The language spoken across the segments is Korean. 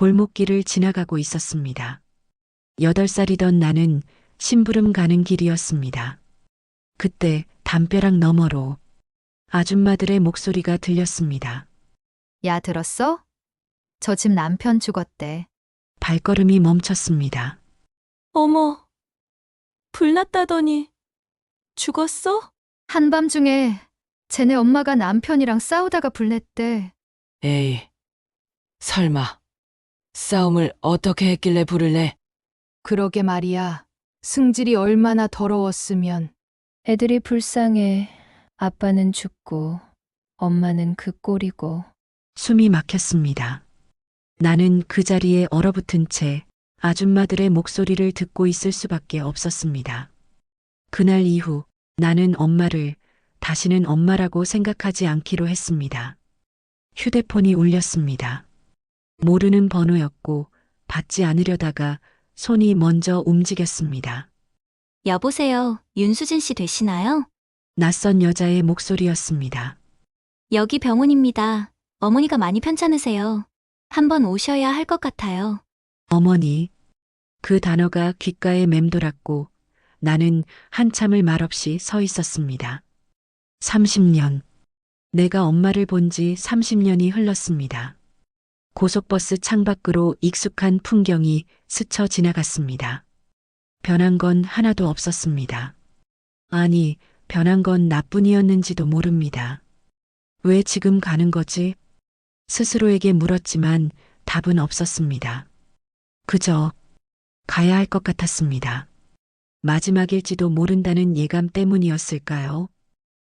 골목길을 지나가고 있었습니다. 8살이던 나는 심부름 가는 길이었습니다. 그때 담벼락 너머로 아줌마들의 목소리가 들렸습니다. 야, 들었어? 저 집 남편 죽었대. 발걸음이 멈췄습니다. 어머, 불났다더니 죽었어? 한밤중에 쟤네 엄마가 남편이랑 싸우다가 불냈대. 에이, 설마 싸움을 어떻게 했길래 불을 내? 그러게 말이야. 승질이 얼마나 더러웠으면. 애들이 불쌍해. 아빠는 죽고 엄마는 그 꼴이고. 숨이 막혔습니다. 나는 그 자리에 얼어붙은 채 아줌마들의 목소리를 듣고 있을 수밖에 없었습니다. 그날 이후 나는 엄마를 다시는 엄마라고 생각하지 않기로 했습니다. 휴대폰이 울렸습니다. 모르는 번호였고 받지 않으려다가 손이 먼저 움직였습니다. 여보세요, 윤수진 씨 되시나요? 낯선 여자의 목소리였습니다. 여기 병원입니다. 어머니가 많이 편찮으세요. 한번 오셔야 할 것 같아요. 어머니. 그 단어가 귓가에 맴돌았고 나는 한참을 말없이 서 있었습니다. 30년. 내가 엄마를 본 지 30년이 흘렀습니다. 고속버스 창밖으로 익숙한 풍경이 스쳐 지나갔습니다. 변한 건 하나도 없었습니다. 아니, 변한 건 나뿐이었는지도 모릅니다. 왜 지금 가는 거지? 스스로에게 물었지만 답은 없었습니다. 그저 가야 할 것 같았습니다. 마지막일지도 모른다는 예감 때문이었을까요?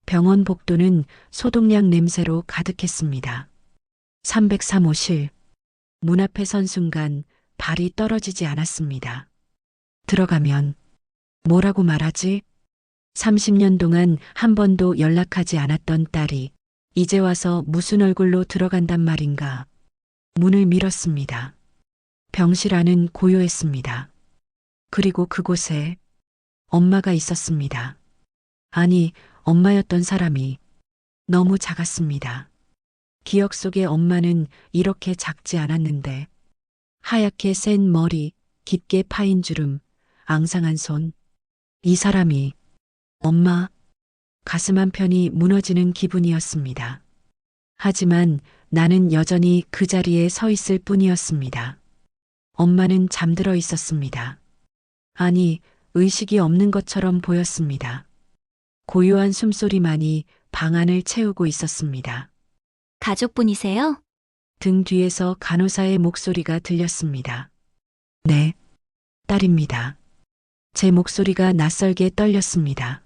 병원 복도는 소독약 냄새로 가득했습니다. 303호실. 문 앞에 선 순간 발이 떨어지지 않았습니다. 들어가면 뭐라고 말하지? 30년 동안 한 번도 연락하지 않았던 딸이 이제 와서 무슨 얼굴로 들어간단 말인가. 문을 밀었습니다. 병실 안은 고요했습니다. 그리고 그곳에 엄마가 있었습니다. 아니, 엄마였던 사람이 너무 작았습니다. 기억 속의 엄마는 이렇게 작지 않았는데 하얗게 센 머리, 깊게 파인 주름, 앙상한 손. 이 사람이 엄마. 가슴 한편이 무너지는 기분이었습니다. 하지만 나는 여전히 그 자리에 서 있을 뿐이었습니다. 엄마는 잠들어 있었습니다. 아니, 의식이 없는 것처럼 보였습니다. 고요한 숨소리만이 방 안을 채우고 있었습니다. 가족분이세요? 등 뒤에서 간호사의 목소리가 들렸습니다. 네, 딸입니다. 제 목소리가 낯설게 떨렸습니다.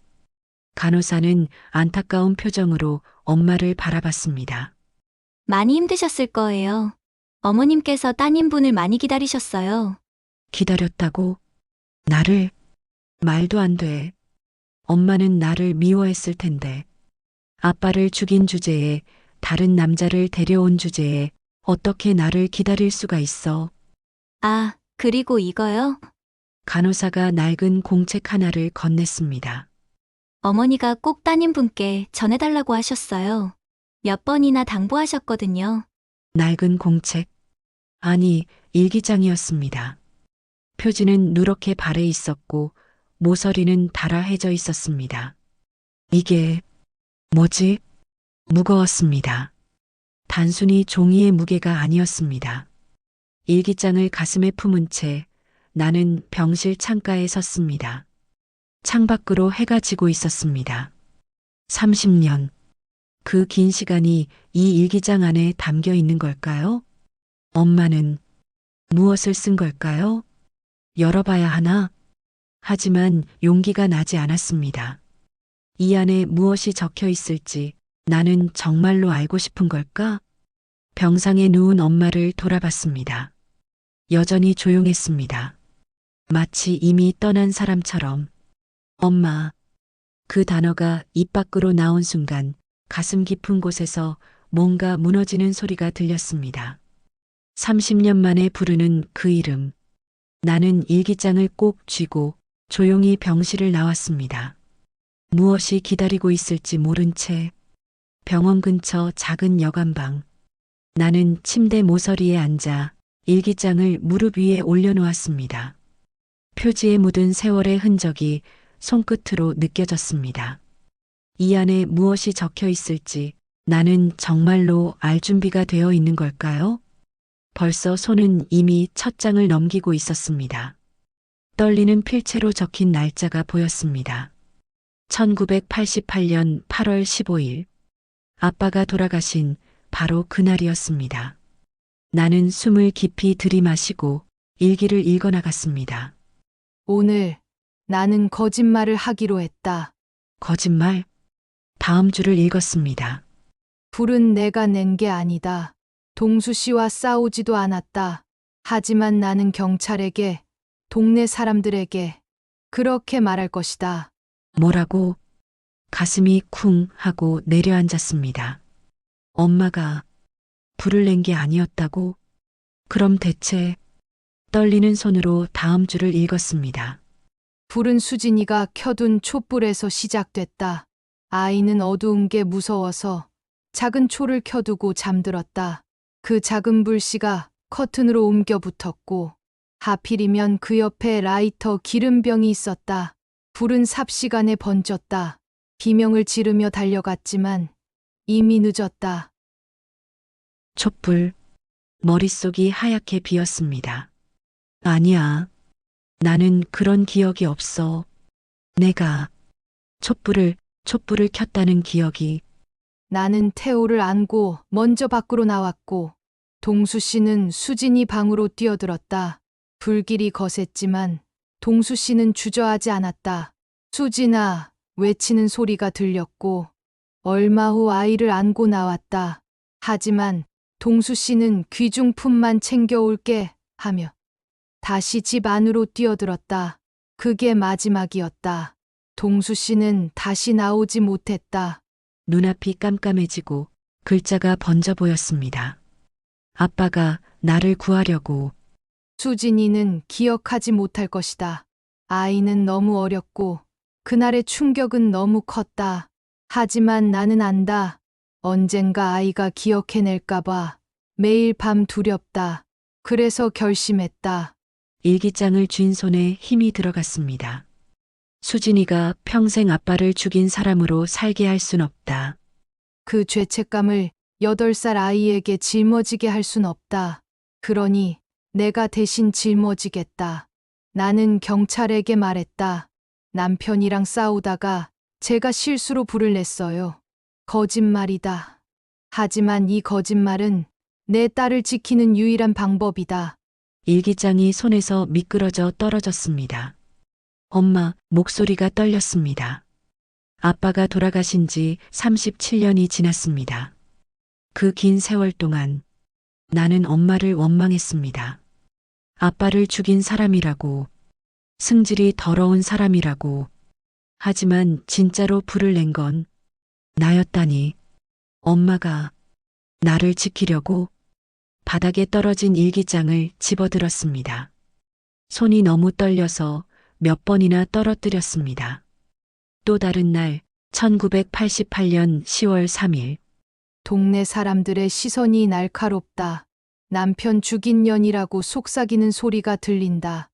간호사는 안타까운 표정으로 엄마를 바라봤습니다. 많이 힘드셨을 거예요. 어머님께서 따님분을 많이 기다리셨어요. 기다렸다고? 나를? 말도 안 돼. 엄마는 나를 미워했을 텐데. 아빠를 죽인 주제에 다른 남자를 데려온 주제에 어떻게 나를 기다릴 수가 있어? 아, 그리고 이거요? 간호사가 낡은 공책 하나를 건넸습니다. 어머니가 꼭 따님분께 전해달라고 하셨어요. 몇 번이나 당부하셨거든요. 낡은 공책. 아니, 일기장이었습니다. 표지는 누렇게 발해 있었고 모서리는 달아해져 있었습니다. 이게 뭐지? 무거웠습니다. 단순히 종이의 무게가 아니었습니다. 일기장을 가슴에 품은 채 나는 병실 창가에 섰습니다. 창밖으로 해가 지고 있었습니다. 30년. 그 긴 시간이 이 일기장 안에 담겨 있는 걸까요? 엄마는 무엇을 쓴 걸까요? 열어봐야 하나? 하지만 용기가 나지 않았습니다. 이 안에 무엇이 적혀 있을지 나는 정말로 알고 싶은 걸까? 병상에 누운 엄마를 돌아봤습니다. 여전히 조용했습니다. 마치 이미 떠난 사람처럼. 엄마. 그 단어가 입 밖으로 나온 순간 가슴 깊은 곳에서 뭔가 무너지는 소리가 들렸습니다. 30년 만에 부르는 그 이름. 나는 일기장을 꼭 쥐고 조용히 병실을 나왔습니다. 무엇이 기다리고 있을지 모른 채 병원 근처 작은 여관방. 나는 침대 모서리에 앉아 일기장을 무릎 위에 올려놓았습니다. 표지에 묻은 세월의 흔적이 손끝으로 느껴졌습니다. 이 안에 무엇이 적혀 있을지 나는 정말로 알 준비가 되어 있는 걸까요? 벌써 손은 이미 첫 장을 넘기고 있었습니다. 떨리는 필체로 적힌 날짜가 보였습니다. 1988년 8월 15일. 아빠가 돌아가신 바로 그날이었습니다. 나는 숨을 깊이 들이마시고 일기를 읽어나갔습니다. 오늘 나는 거짓말을 하기로 했다. 거짓말? 다음 줄을 읽었습니다. 불은 내가 낸 게 아니다. 동수 씨와 싸우지도 않았다. 하지만 나는 경찰에게, 동네 사람들에게 그렇게 말할 것이다. 뭐라고? 가슴이 쿵 하고 내려앉았습니다. 엄마가 불을 낸 게 아니었다고? 그럼 대체 떨리는 손으로 다음 줄을 읽었습니다. 불은 수진이가 켜둔 촛불에서 시작됐다. 아이는 어두운 게 무서워서 작은 초를 켜두고 잠들었다. 그 작은 불씨가 커튼으로 옮겨 붙었고 하필이면 그 옆에 라이터 기름병이 있었다. 불은 삽시간에 번졌다. 비명을 지르며 달려갔지만 이미 늦었다. 촛불, 머릿속이 하얗게 비었습니다. 아니야. 나는 그런 기억이 없어. 내가 촛불을 켰다는 기억이. 나는 태호를 안고 먼저 밖으로 나왔고 동수 씨는 수진이 방으로 뛰어들었다. 불길이 거셌지만 동수 씨는 주저하지 않았다. 수진아, 외치는 소리가 들렸고 얼마 후 아이를 안고 나왔다. 하지만 동수 씨는 귀중품만 챙겨올게 하며 다시 집 안으로 뛰어들었다. 그게 마지막이었다. 동수 씨는 다시 나오지 못했다. 눈앞이 깜깜해지고 글자가 번져 보였습니다. 아빠가 나를 구하려고. 수진이는 기억하지 못할 것이다. 아이는 너무 어렸고 그날의 충격은 너무 컸다. 하지만 나는 안다. 언젠가 아이가 기억해낼까봐 매일 밤 두렵다. 그래서 결심했다. 일기장을 쥔 손에 힘이 들어갔습니다. 수진이가 평생 아빠를 죽인 사람으로 살게 할 순 없다. 그 죄책감을 8살 아이에게 짊어지게 할 순 없다. 그러니 내가 대신 짊어지겠다. 나는 경찰에게 말했다. 남편이랑 싸우다가 제가 실수로 불을 냈어요. 거짓말이다. 하지만 이 거짓말은 내 딸을 지키는 유일한 방법이다. 일기장이 손에서 미끄러져 떨어졌습니다. 엄마 목소리가 떨렸습니다. 아빠가 돌아가신 지 37년이 지났습니다. 그 긴 세월 동안 나는 엄마를 원망했습니다. 아빠를 죽인 사람이라고, 승질이 더러운 사람이라고. 하지만 진짜로 불을 낸 건 나였다니. 엄마가 나를 지키려고. 바닥에 떨어진 일기장을 집어들었습니다. 손이 너무 떨려서 몇 번이나 떨어뜨렸습니다. 또 다른 날 1988년 10월 3일. 동네 사람들의 시선이 날카롭다. 남편 죽인 년이라고 속삭이는 소리가 들린다.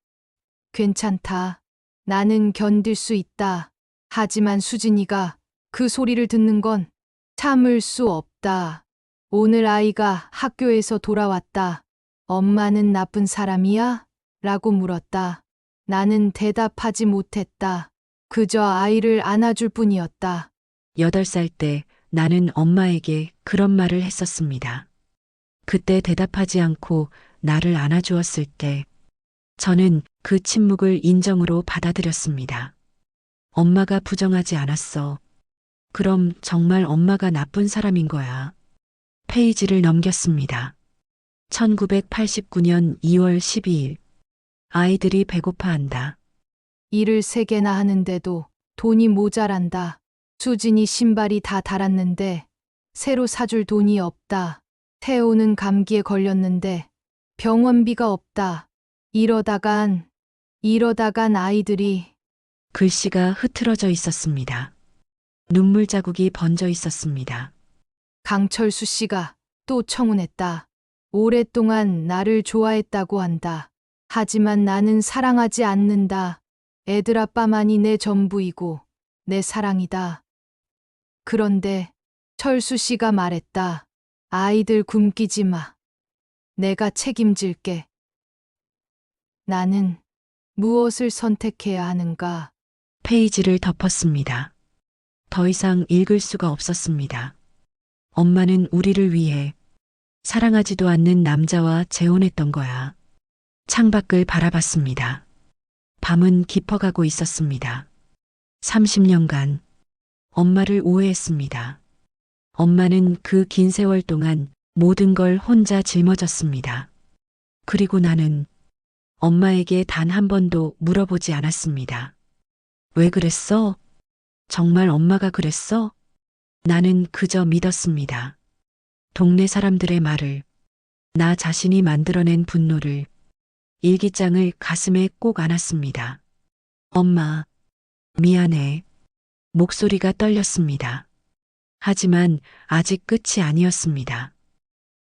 괜찮다. 나는 견딜 수 있다. 하지만 수진이가 그 소리를 듣는 건 참을 수 없다. 오늘 아이가 학교에서 돌아왔다. 엄마는 나쁜 사람이야? 라고 물었다. 나는 대답하지 못했다. 그저 아이를 안아줄 뿐이었다. 8살 때 나는 엄마에게 그런 말을 했었습니다. 그때 대답하지 않고 나를 안아주었을 때 저는 그 침묵을 인정으로 받아들였습니다. 엄마가 부정하지 않았어. 그럼 정말 엄마가 나쁜 사람인 거야. 페이지를 넘겼습니다. 1989년 2월 12일. 아이들이 배고파한다. 일을 3개나 하는데도 돈이 모자란다. 수진이 신발이 다 닳았는데 새로 사줄 돈이 없다. 태호는 감기에 걸렸는데 병원비가 없다. 이러다간 아이들이. 글씨가 흐트러져 있었습니다. 눈물 자국이 번져 있었습니다. 강철수 씨가 또 청혼했다. 오랫동안 나를 좋아했다고 한다. 하지만 나는 사랑하지 않는다. 애들 아빠만이 내 전부이고 내 사랑이다. 그런데 철수 씨가 말했다. 아이들 굶기지 마. 내가 책임질게. 나는 무엇을 선택해야 하는가? 페이지를 덮었습니다. 더 이상 읽을 수가 없었습니다. 엄마는 우리를 위해 사랑하지도 않는 남자와 재혼했던 거야. 창밖을 바라봤습니다. 밤은 깊어가고 있었습니다. 30년간 엄마를 오해했습니다. 엄마는 그 긴 세월 동안 모든 걸 혼자 짊어졌습니다. 그리고 나는 엄마에게 단 한 번도 물어보지 않았습니다. 왜 그랬어? 정말 엄마가 그랬어? 나는 그저 믿었습니다. 동네 사람들의 말을, 나 자신이 만들어낸 분노를, 일기장을 가슴에 꼭 안았습니다. 엄마, 미안해. 목소리가 떨렸습니다. 하지만 아직 끝이 아니었습니다.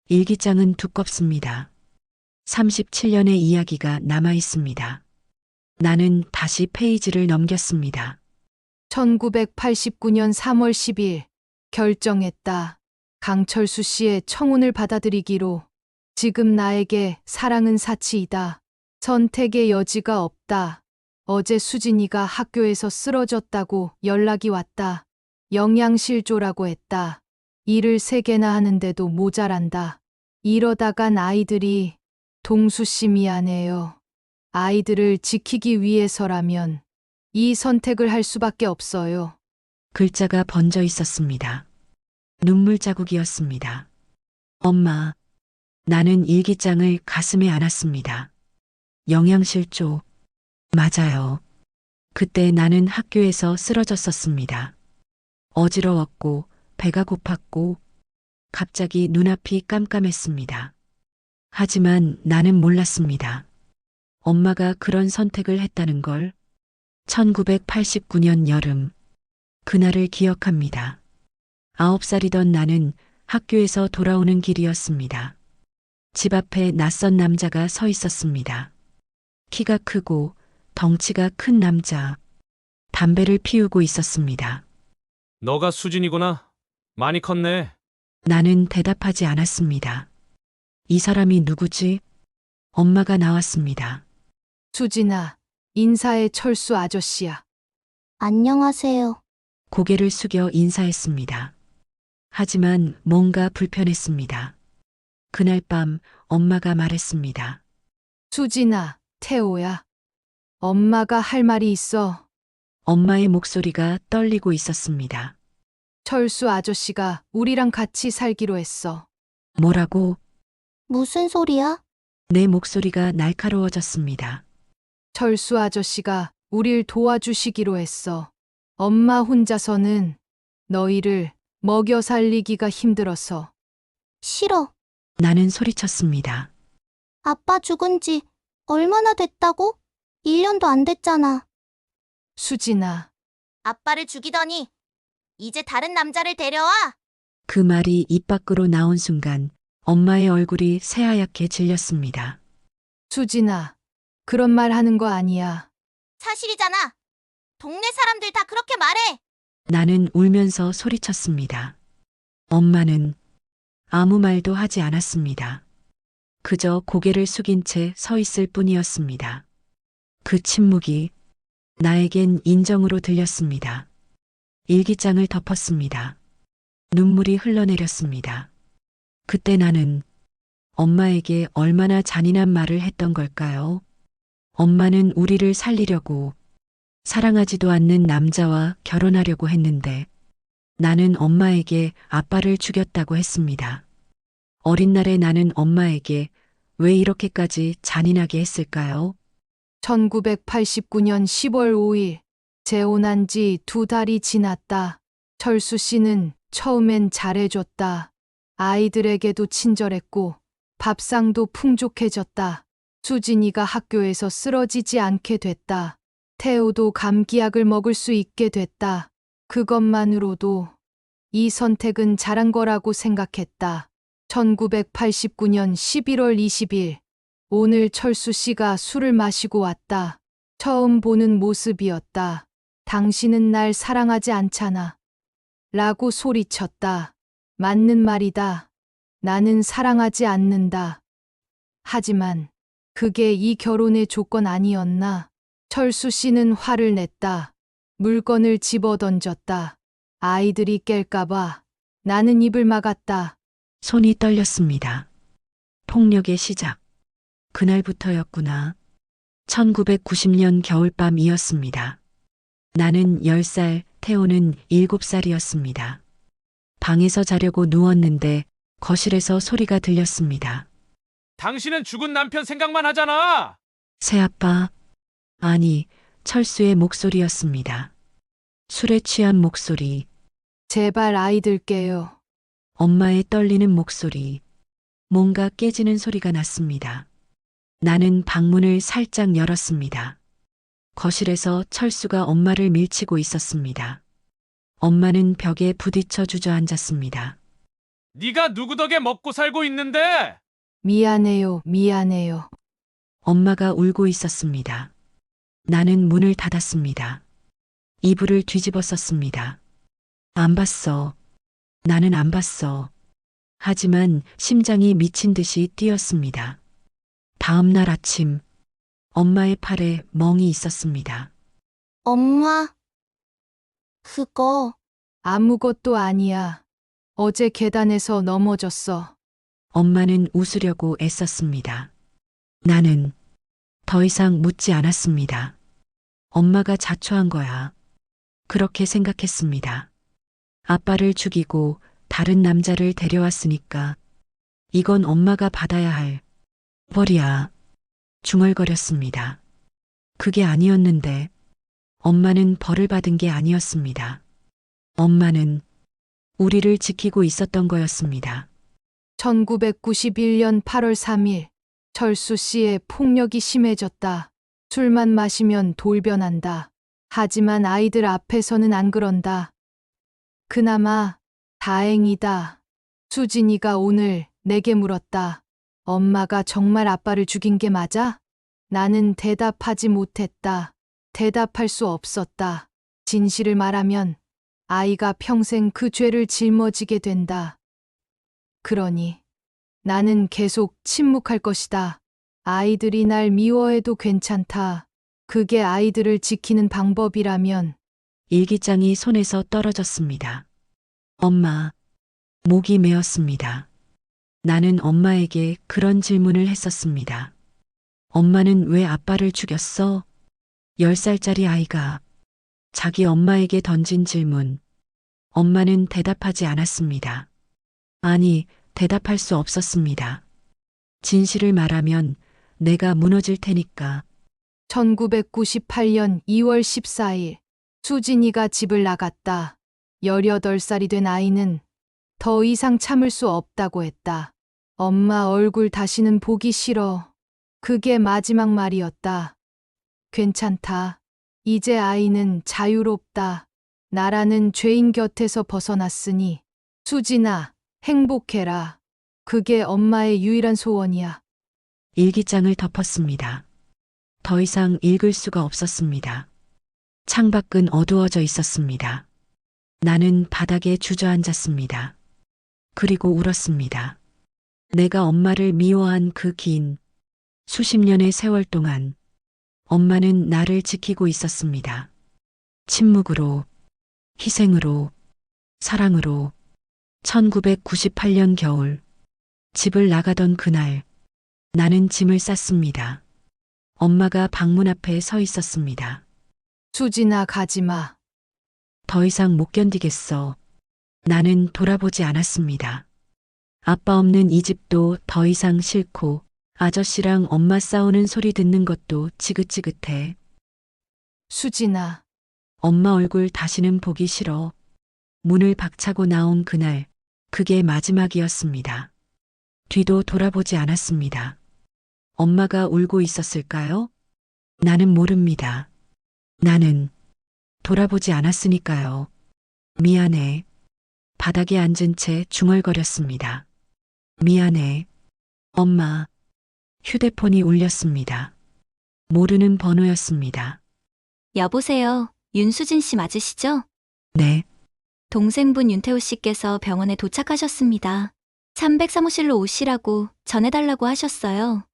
일기장은 두껍습니다. 37년의 이야기가 남아 있습니다. 나는 다시 페이지를 넘겼습니다. 1989년 3월 10일 결정했다. 강철수 씨의 청혼을 받아들이기로. 지금 나에게 사랑은 사치이다. 선택의 여지가 없다. 어제 수진이가 학교에서 쓰러졌다고 연락이 왔다. 영양실조라고 했다. 일을 3개나 하는데도 모자란다. 이러다간 아이들이. 동수 씨 미안해요. 아이들을 지키기 위해서라면 이 선택을 할 수밖에 없어요. 글자가 번져 있었습니다. 눈물 자국이었습니다. 엄마, 나는 일기장을 가슴에 안았습니다. 영양실조. 맞아요. 그때 나는 학교에서 쓰러졌었습니다. 어지러웠고 배가 고팠고 갑자기 눈앞이 깜깜했습니다. 하지만 나는 몰랐습니다. 엄마가 그런 선택을 했다는 걸. 1989년 여름, 그날을 기억합니다. 9살이던 나는 학교에서 돌아오는 길이었습니다. 집 앞에 낯선 남자가 서 있었습니다. 키가 크고 덩치가 큰 남자. 담배를 피우고 있었습니다. 너가 수진이구나. 많이 컸네. 나는 대답하지 않았습니다. 이 사람이 누구지? 엄마가 나왔습니다. 수진아, 인사해. 철수 아저씨야. 안녕하세요. 고개를 숙여 인사했습니다. 하지만 뭔가 불편했습니다. 그날 밤 엄마가 말했습니다. 수진아, 태호야. 엄마가 할 말이 있어. 엄마의 목소리가 떨리고 있었습니다. 철수 아저씨가 우리랑 같이 살기로 했어. 뭐라고? 무슨 소리야? 내 목소리가 날카로워졌습니다. 철수 아저씨가 우릴 도와주시기로 했어. 엄마 혼자서는 너희를 먹여 살리기가 힘들어서. 싫어. 나는 소리쳤습니다. 아빠 죽은 지 얼마나 됐다고? 1년도 안 됐잖아. 수진아, 아빠를 죽이더니 이제 다른 남자를 데려와. 그 말이 입 밖으로 나온 순간 엄마의 얼굴이 새하얗게 질렸습니다. 수진아, 그런 말 하는 거 아니야. 사실이잖아. 동네 사람들 다 그렇게 말해. 나는 울면서 소리쳤습니다. 엄마는 아무 말도 하지 않았습니다. 그저 고개를 숙인 채 서 있을 뿐이었습니다. 그 침묵이 나에겐 인정으로 들렸습니다. 일기장을 덮었습니다. 눈물이 흘러내렸습니다. 그때 나는 엄마에게 얼마나 잔인한 말을 했던 걸까요? 엄마는 우리를 살리려고 사랑하지도 않는 남자와 결혼하려고 했는데 나는 엄마에게 아빠를 죽였다고 했습니다. 어린 날에 나는 엄마에게 왜 이렇게까지 잔인하게 했을까요? 1989년 10월 5일, 재혼한 지 2달이 지났다. 철수 씨는 처음엔 잘해줬다. 아이들에게도 친절했고 밥상도 풍족해졌다. 수진이가 학교에서 쓰러지지 않게 됐다. 태호도 감기약을 먹을 수 있게 됐다. 그것만으로도 이 선택은 잘한 거라고 생각했다. 1989년 11월 20일. 오늘 철수 씨가 술을 마시고 왔다. 처음 보는 모습이었다. 당신은 날 사랑하지 않잖아. 라고 소리쳤다. 맞는 말이다. 나는 사랑하지 않는다. 하지만 그게 이 결혼의 조건 아니었나? 철수 씨는 화를 냈다. 물건을 집어 던졌다. 아이들이 깰까봐. 나는 입을 막았다. 손이 떨렸습니다. 폭력의 시작. 그날부터였구나. 1990년 겨울밤이었습니다. 나는 10살, 태호는 7살이었습니다. 방에서 자려고 누웠는데 거실에서 소리가 들렸습니다. 당신은 죽은 남편 생각만 하잖아. 새아빠, 아니, 철수의 목소리였습니다. 술에 취한 목소리, 제발 아이들 깨요. 엄마의 떨리는 목소리, 뭔가 깨지는 소리가 났습니다. 나는 방문을 살짝 열었습니다. 거실에서 철수가 엄마를 밀치고 있었습니다. 엄마는 벽에 부딪혀 주저앉았습니다. 네가 누구 덕에 먹고 살고 있는데? 미안해요, 미안해요. 엄마가 울고 있었습니다. 나는 문을 닫았습니다. 이불을 뒤집어 썼습니다. 안 봤어. 나는 안 봤어. 하지만 심장이 미친 듯이 뛰었습니다. 다음 날 아침, 엄마의 팔에 멍이 있었습니다. 엄마. 그거 아무것도 아니야. 어제 계단에서 넘어졌어. 엄마는 웃으려고 애썼습니다. 나는 더 이상 묻지 않았습니다. 엄마가 자초한 거야. 그렇게 생각했습니다. 아빠를 죽이고 다른 남자를 데려왔으니까 이건 엄마가 받아야 할 벌이야. 중얼거렸습니다. 그게 아니었는데 엄마는 벌을 받은 게 아니었습니다. 엄마는 우리를 지키고 있었던 거였습니다. 1991년 8월 3일. 철수 씨의 폭력이 심해졌다. 술만 마시면 돌변한다. 하지만 아이들 앞에서는 안 그런다. 그나마 다행이다. 수진이가 오늘 내게 물었다. 엄마가 정말 아빠를 죽인 게 맞아? 나는 대답하지 못했다. 대답할 수 없었다. 진실을 말하면 아이가 평생 그 죄를 짊어지게 된다. 그러니 나는 계속 침묵할 것이다. 아이들이 날 미워해도 괜찮다. 그게 아이들을 지키는 방법이라면. 일기장이 손에서 떨어졌습니다. 엄마, 목이 메었습니다. 나는 엄마에게 그런 질문을 했었습니다. 엄마는 왜 아빠를 죽였어? 10살짜리 아이가 자기 엄마에게 던진 질문. 엄마는 대답하지 않았습니다. 아니, 대답할 수 없었습니다. 진실을 말하면 내가 무너질 테니까. 1998년 2월 14일. 수진이가 집을 나갔다. 18살이 된 아이는 더 이상 참을 수 없다고 했다. 엄마 얼굴 다시는 보기 싫어. 그게 마지막 말이었다. 괜찮다. 이제 아이는 자유롭다. 나라는 죄인 곁에서 벗어났으니 수진아, 행복해라. 그게 엄마의 유일한 소원이야. 일기장을 덮었습니다. 더 이상 읽을 수가 없었습니다. 창밖은 어두워져 있었습니다. 나는 바닥에 주저앉았습니다. 그리고 울었습니다. 내가 엄마를 미워한 그 긴 수십 년의 세월 동안 엄마는 나를 지키고 있었습니다. 침묵으로, 희생으로, 사랑으로. 1998년 겨울, 집을 나가던 그날, 나는 짐을 쌌습니다. 엄마가 방문 앞에 서 있었습니다. 수진아, 가지 마. 더 이상 못 견디겠어. 나는 돌아보지 않았습니다. 아빠 없는 이 집도 더 이상 싫고 아저씨랑 엄마 싸우는 소리 듣는 것도 지긋지긋해. 수진아. 엄마 얼굴 다시는 보기 싫어. 문을 박차고 나온 그날, 그게 마지막이었습니다. 뒤도 돌아보지 않았습니다. 엄마가 울고 있었을까요? 나는 모릅니다. 나는 돌아보지 않았으니까요. 미안해. 바닥에 앉은 채 중얼거렸습니다. 미안해. 엄마. 휴대폰이 울렸습니다. 모르는 번호였습니다. 여보세요. 윤수진 씨 맞으시죠? 네, 동생분 윤태호 씨께서 병원에 도착하셨습니다. 303호실로 오시라고 전해달라고 하셨어요.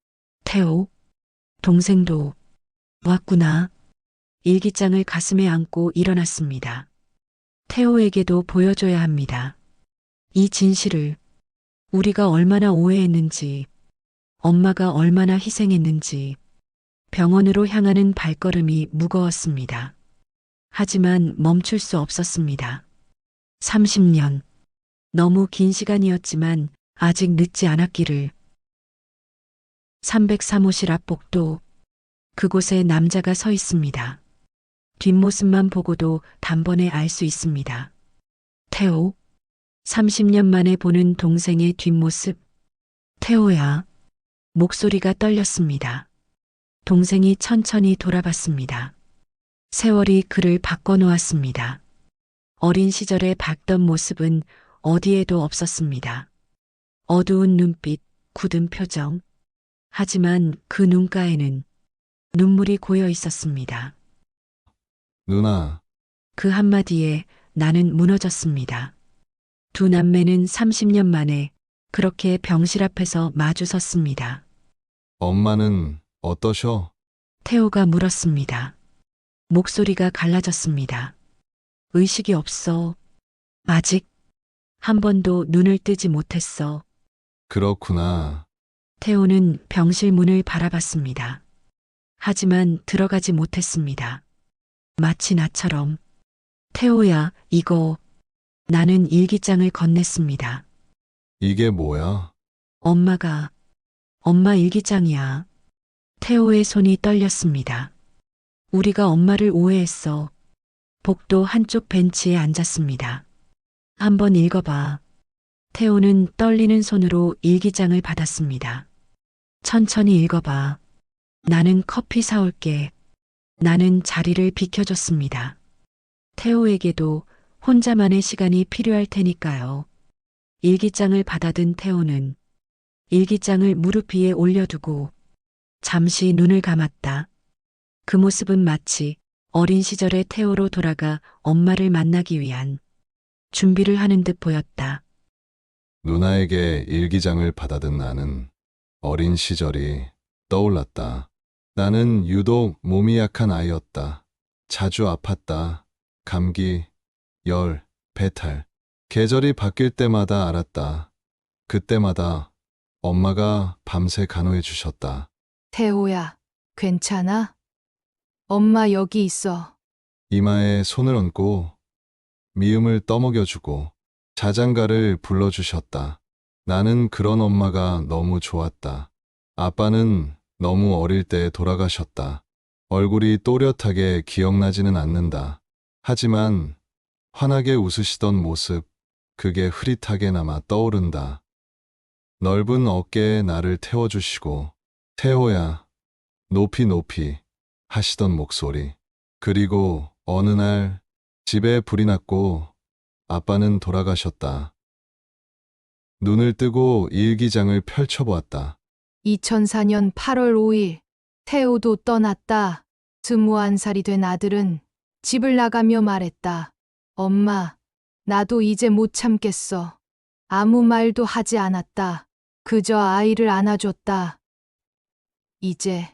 태호. 동생도 왔구나. 일기장을 가슴에 안고 일어났습니다. 태호에게도 보여줘야 합니다. 이 진실을 우리가 얼마나 오해했는지, 엄마가 얼마나 희생했는지. 병원으로 향하는 발걸음이 무거웠습니다. 하지만 멈출 수 없었습니다. 30년. 너무 긴 시간이었지만 아직 늦지 않았기를. 303호실 앞 복도. 그곳에 남자가 서 있습니다. 뒷모습만 보고도 단번에 알 수 있습니다. 태호. 30년 만에 보는 동생의 뒷모습. 태호야. 목소리가 떨렸습니다. 동생이 천천히 돌아봤습니다. 세월이 그를 바꿔놓았습니다. 어린 시절에 봤던 모습은 어디에도 없었습니다. 어두운 눈빛, 굳은 표정. 하지만 그 눈가에는 눈물이 고여 있었습니다. 누나, 그 한마디에 나는 무너졌습니다. 두 남매는 30년 만에 그렇게 병실 앞에서 마주 섰습니다. 엄마는 어떠셔? 태호가 물었습니다. 목소리가 갈라졌습니다. 의식이 없어. 아직 한 번도 눈을 뜨지 못했어. 그렇구나. 태호는 병실 문을 바라봤습니다. 하지만 들어가지 못했습니다. 마치 나처럼. 태호야, 이거. 나는 일기장을 건넸습니다. 이게 뭐야? 엄마 일기장이야. 태호의 손이 떨렸습니다. 우리가 엄마를 오해했어. 복도 한쪽 벤치에 앉았습니다. 한번 읽어봐. 태호는 떨리는 손으로 일기장을 받았습니다. 천천히 읽어봐. 나는 커피 사올게. 나는 자리를 비켜줬습니다. 태호에게도 혼자만의 시간이 필요할 테니까요. 일기장을 받아든 태호는 일기장을 무릎 위에 올려두고 잠시 눈을 감았다. 그 모습은 마치 어린 시절의 태호로 돌아가 엄마를 만나기 위한 준비를 하는 듯 보였다. 누나에게 일기장을 받아든 나는 어린 시절이 떠올랐다. 나는 유독 몸이 약한 아이였다. 자주 아팠다. 감기, 열, 배탈. 계절이 바뀔 때마다 알았다. 그때마다 엄마가 밤새 간호해 주셨다. 태호야, 괜찮아? 엄마 여기 있어. 이마에 손을 얹고 미움을 떠먹여주고 자장가를 불러주셨다. 나는 그런 엄마가 너무 좋았다. 아빠는 너무 어릴 때 돌아가셨다. 얼굴이 또렷하게 기억나지는 않는다. 하지만 환하게 웃으시던 모습, 그게 흐릿하게 남아 떠오른다. 넓은 어깨에 나를 태워주시고 태호야, 높이 높이 하시던 목소리. 그리고 어느 날 집에 불이 났고 아빠는 돌아가셨다. 눈을 뜨고 일기장을 펼쳐보았다. 2004년 8월 5일, 태호도 떠났다. 21살이 된 아들은 집을 나가며 말했다. 엄마, 나도 이제 못 참겠어. 아무 말도 하지 않았다. 그저 아이를 안아줬다. 이제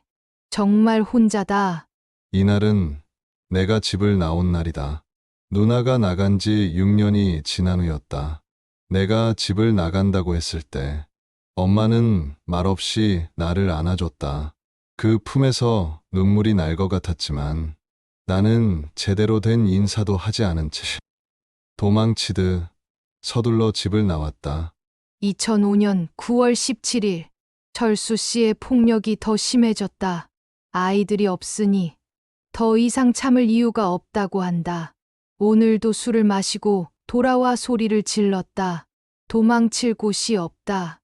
정말 혼자다. 이날은 내가 집을 나온 날이다. 누나가 나간 지 6년이 지난 후였다. 내가 집을 나간다고 했을 때 엄마는 말없이 나를 안아줬다. 그 품에서 눈물이 날 것 같았지만 나는 제대로 된 인사도 하지 않은 채 도망치듯 서둘러 집을 나왔다. 2005년 9월 17일, 철수 씨의 폭력이 더 심해졌다. 아이들이 없으니 더 이상 참을 이유가 없다고 한다. 오늘도 술을 마시고 돌아와 소리를 질렀다. 도망칠 곳이 없다.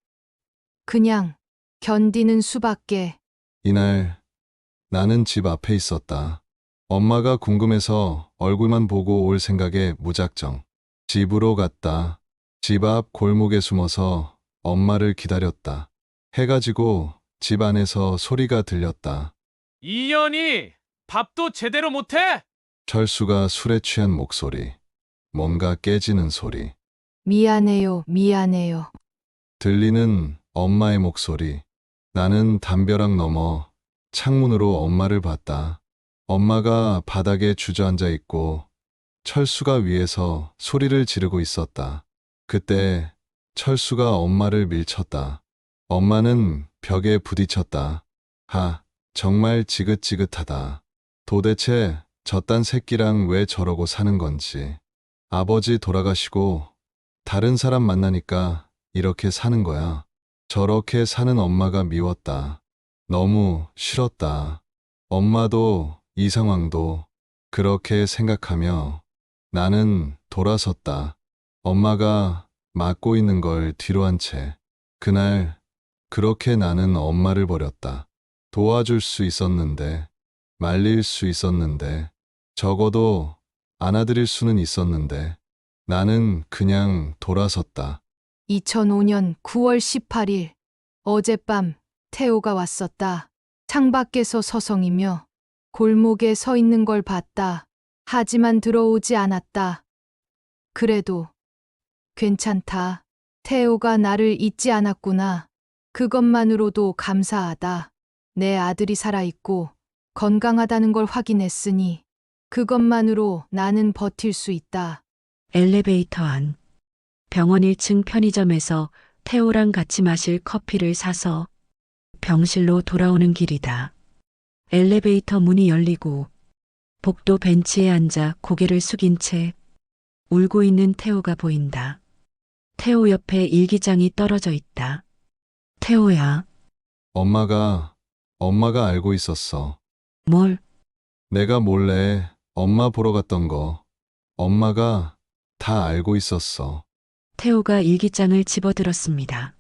그냥 견디는 수밖에. 이날 나는 집 앞에 있었다. 엄마가 궁금해서 얼굴만 보고 올 생각에 무작정 집으로 갔다. 집 앞 골목에 숨어서 엄마를 기다렸다. 해가 지고 집 안에서 소리가 들렸다. 이년이 밥도 제대로 못해? 철수가 술에 취한 목소리. 뭔가 깨지는 소리. 미안해요, 미안해요. 들리는 엄마의 목소리. 나는 담벼락 너머 창문으로 엄마를 봤다. 엄마가 바닥에 주저앉아 있고 철수가 위에서 소리를 지르고 있었다. 그때 철수가 엄마를 밀쳤다. 엄마는 벽에 부딪혔다. 정말 지긋지긋하다. 도대체 저딴 새끼랑 왜 저러고 사는 건지. 아버지 돌아가시고 다른 사람 만나니까 이렇게 사는 거야. 저렇게 사는 엄마가 미웠다. 너무 싫었다. 엄마도 이 상황도 그렇게 생각하며 나는 돌아섰다. 엄마가 맞고 있는 걸 뒤로 한 채. 그날 그렇게 나는 엄마를 버렸다. 도와줄 수 있었는데, 말릴 수 있었는데, 적어도 안아드릴 수는 있었는데, 나는 그냥 돌아섰다. 2005년 9월 18일 어젯밤 태호가 왔었다. 창밖에서 서성이며 골목에 서 있는 걸 봤다. 하지만 들어오지 않았다. 그래도 괜찮다. 태호가 나를 잊지 않았구나. 그것만으로도 감사하다. 내 아들이 살아있고 건강하다는 걸 확인했으니 그것만으로 나는 버틸 수 있다. 엘리베이터 안. 병원 1층 편의점에서 태호랑 같이 마실 커피를 사서 병실로 돌아오는 길이다. 엘리베이터 문이 열리고 복도 벤치에 앉아 고개를 숙인 채 울고 있는 태호가 보인다. 태호 옆에 일기장이 떨어져 있다. 태호야, 엄마가 알고 있었어. 뭘? 내가 몰래 엄마 보러 갔던 거. 엄마가 다 알고 있었어. 태호가 일기장을 집어들었습니다.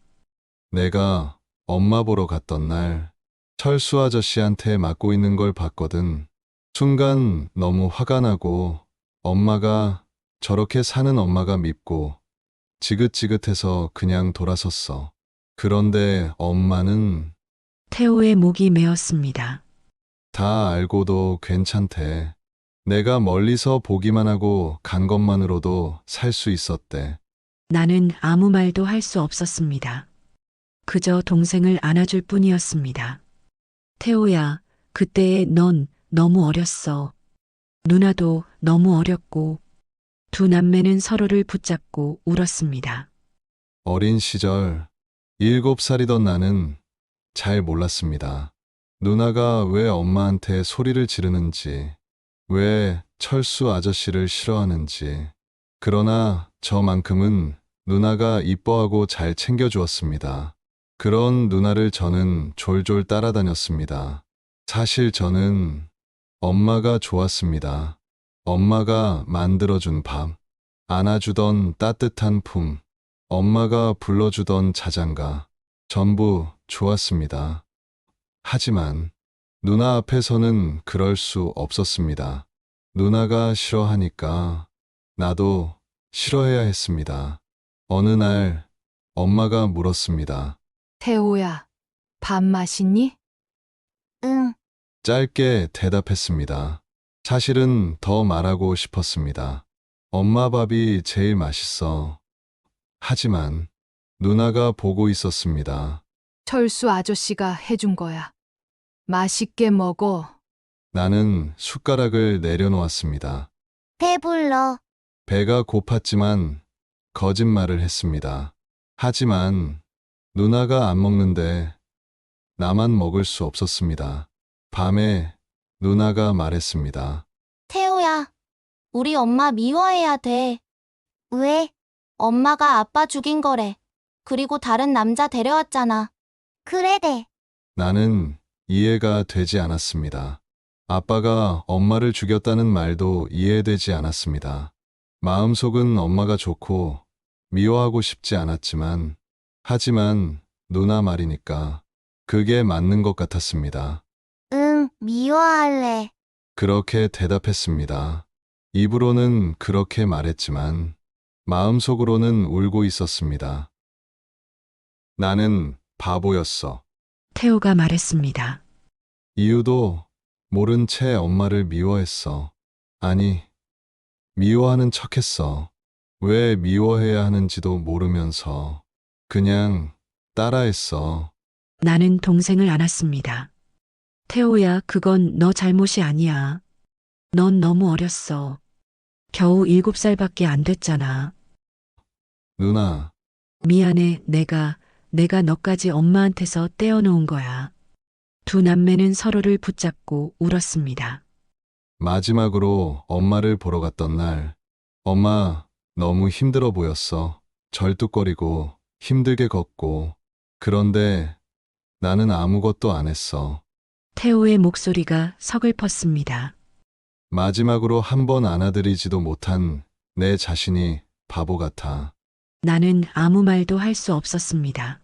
내가 엄마 보러 갔던 날 철수 아저씨한테 맞고 있는 걸 봤거든. 순간 너무 화가 나고 엄마가 저렇게 사는 엄마가 밉고 지긋지긋해서 그냥 돌아섰어. 그런데 엄마는 태호의 목이 메었습니다. 다 알고도 괜찮대. 내가 멀리서 보기만 하고 간 것만으로도 살 수 있었대. 나는 아무 말도 할 수 없었습니다. 그저 동생을 안아줄 뿐이었습니다. 태호야, 그때의 넌 너무 어렸어. 누나도 너무 어렸고 두 남매는 서로를 붙잡고 울었습니다. 어린 시절 7살이던 나는 잘 몰랐습니다. 누나가 왜 엄마한테 소리를 지르는지, 왜 철수 아저씨를 싫어하는지. 그러나 저만큼은 누나가 이뻐하고 잘 챙겨주었습니다. 그런 누나를 저는 졸졸 따라다녔습니다. 사실 저는 엄마가 좋았습니다. 엄마가 만들어준 밥, 안아주던 따뜻한 품, 엄마가 불러주던 자장가, 전부 좋았습니다. 하지만 누나 앞에서는 그럴 수 없었습니다. 누나가 싫어하니까 나도 싫어해야 했습니다. 어느 날 엄마가 물었습니다. 태호야, 밥 맛있니? 응. 짧게 대답했습니다. 사실은 더 말하고 싶었습니다. 엄마 밥이 제일 맛있어. 하지만 누나가 보고 있었습니다. 철수 아저씨가 해준 거야. 맛있게 먹어. 나는 숟가락을 내려놓았습니다. 배불러. 배가 고팠지만 거짓말을 했습니다. 하지만 누나가 안 먹는데 나만 먹을 수 없었습니다. 밤에 누나가 말했습니다. 태호야, 우리 엄마 미워해야 돼. 왜? 엄마가 아빠 죽인 거래. 그리고 다른 남자 데려왔잖아. 그래대. 나는 이해가 되지 않았습니다. 아빠가 엄마를 죽였다는 말도 이해되지 않았습니다. 마음속은 엄마가 좋고 미워하고 싶지 않았지만, 하지만 누나 말이니까 그게 맞는 것 같았습니다. 응, 미워할래. 그렇게 대답했습니다. 입으로는 그렇게 말했지만 마음속으로는 울고 있었습니다. 나는 바보였어. 태호가 말했습니다. 이유도 모른 채 엄마를 미워했어. 아니, 미워하는 척했어. 왜 미워해야 하는지도 모르면서 그냥 따라했어. 나는 동생을 안았습니다. 태호야, 그건 너 잘못이 아니야. 넌 너무 어렸어. 겨우 7살밖에 안 됐잖아. 누나, 미안해, 내가 너까지 엄마한테서 떼어놓은 거야. 두 남매는 서로를 붙잡고 울었습니다. 마지막으로 엄마를 보러 갔던 날, 엄마 너무 힘들어 보였어. 절뚝거리고 힘들게 걷고. 그런데 나는 아무것도 안 했어. 태호의 목소리가 서글펐습니다. 마지막으로 한 번 안아드리지도 못한 내 자신이 바보 같아. 나는 아무 말도 할 수 없었습니다.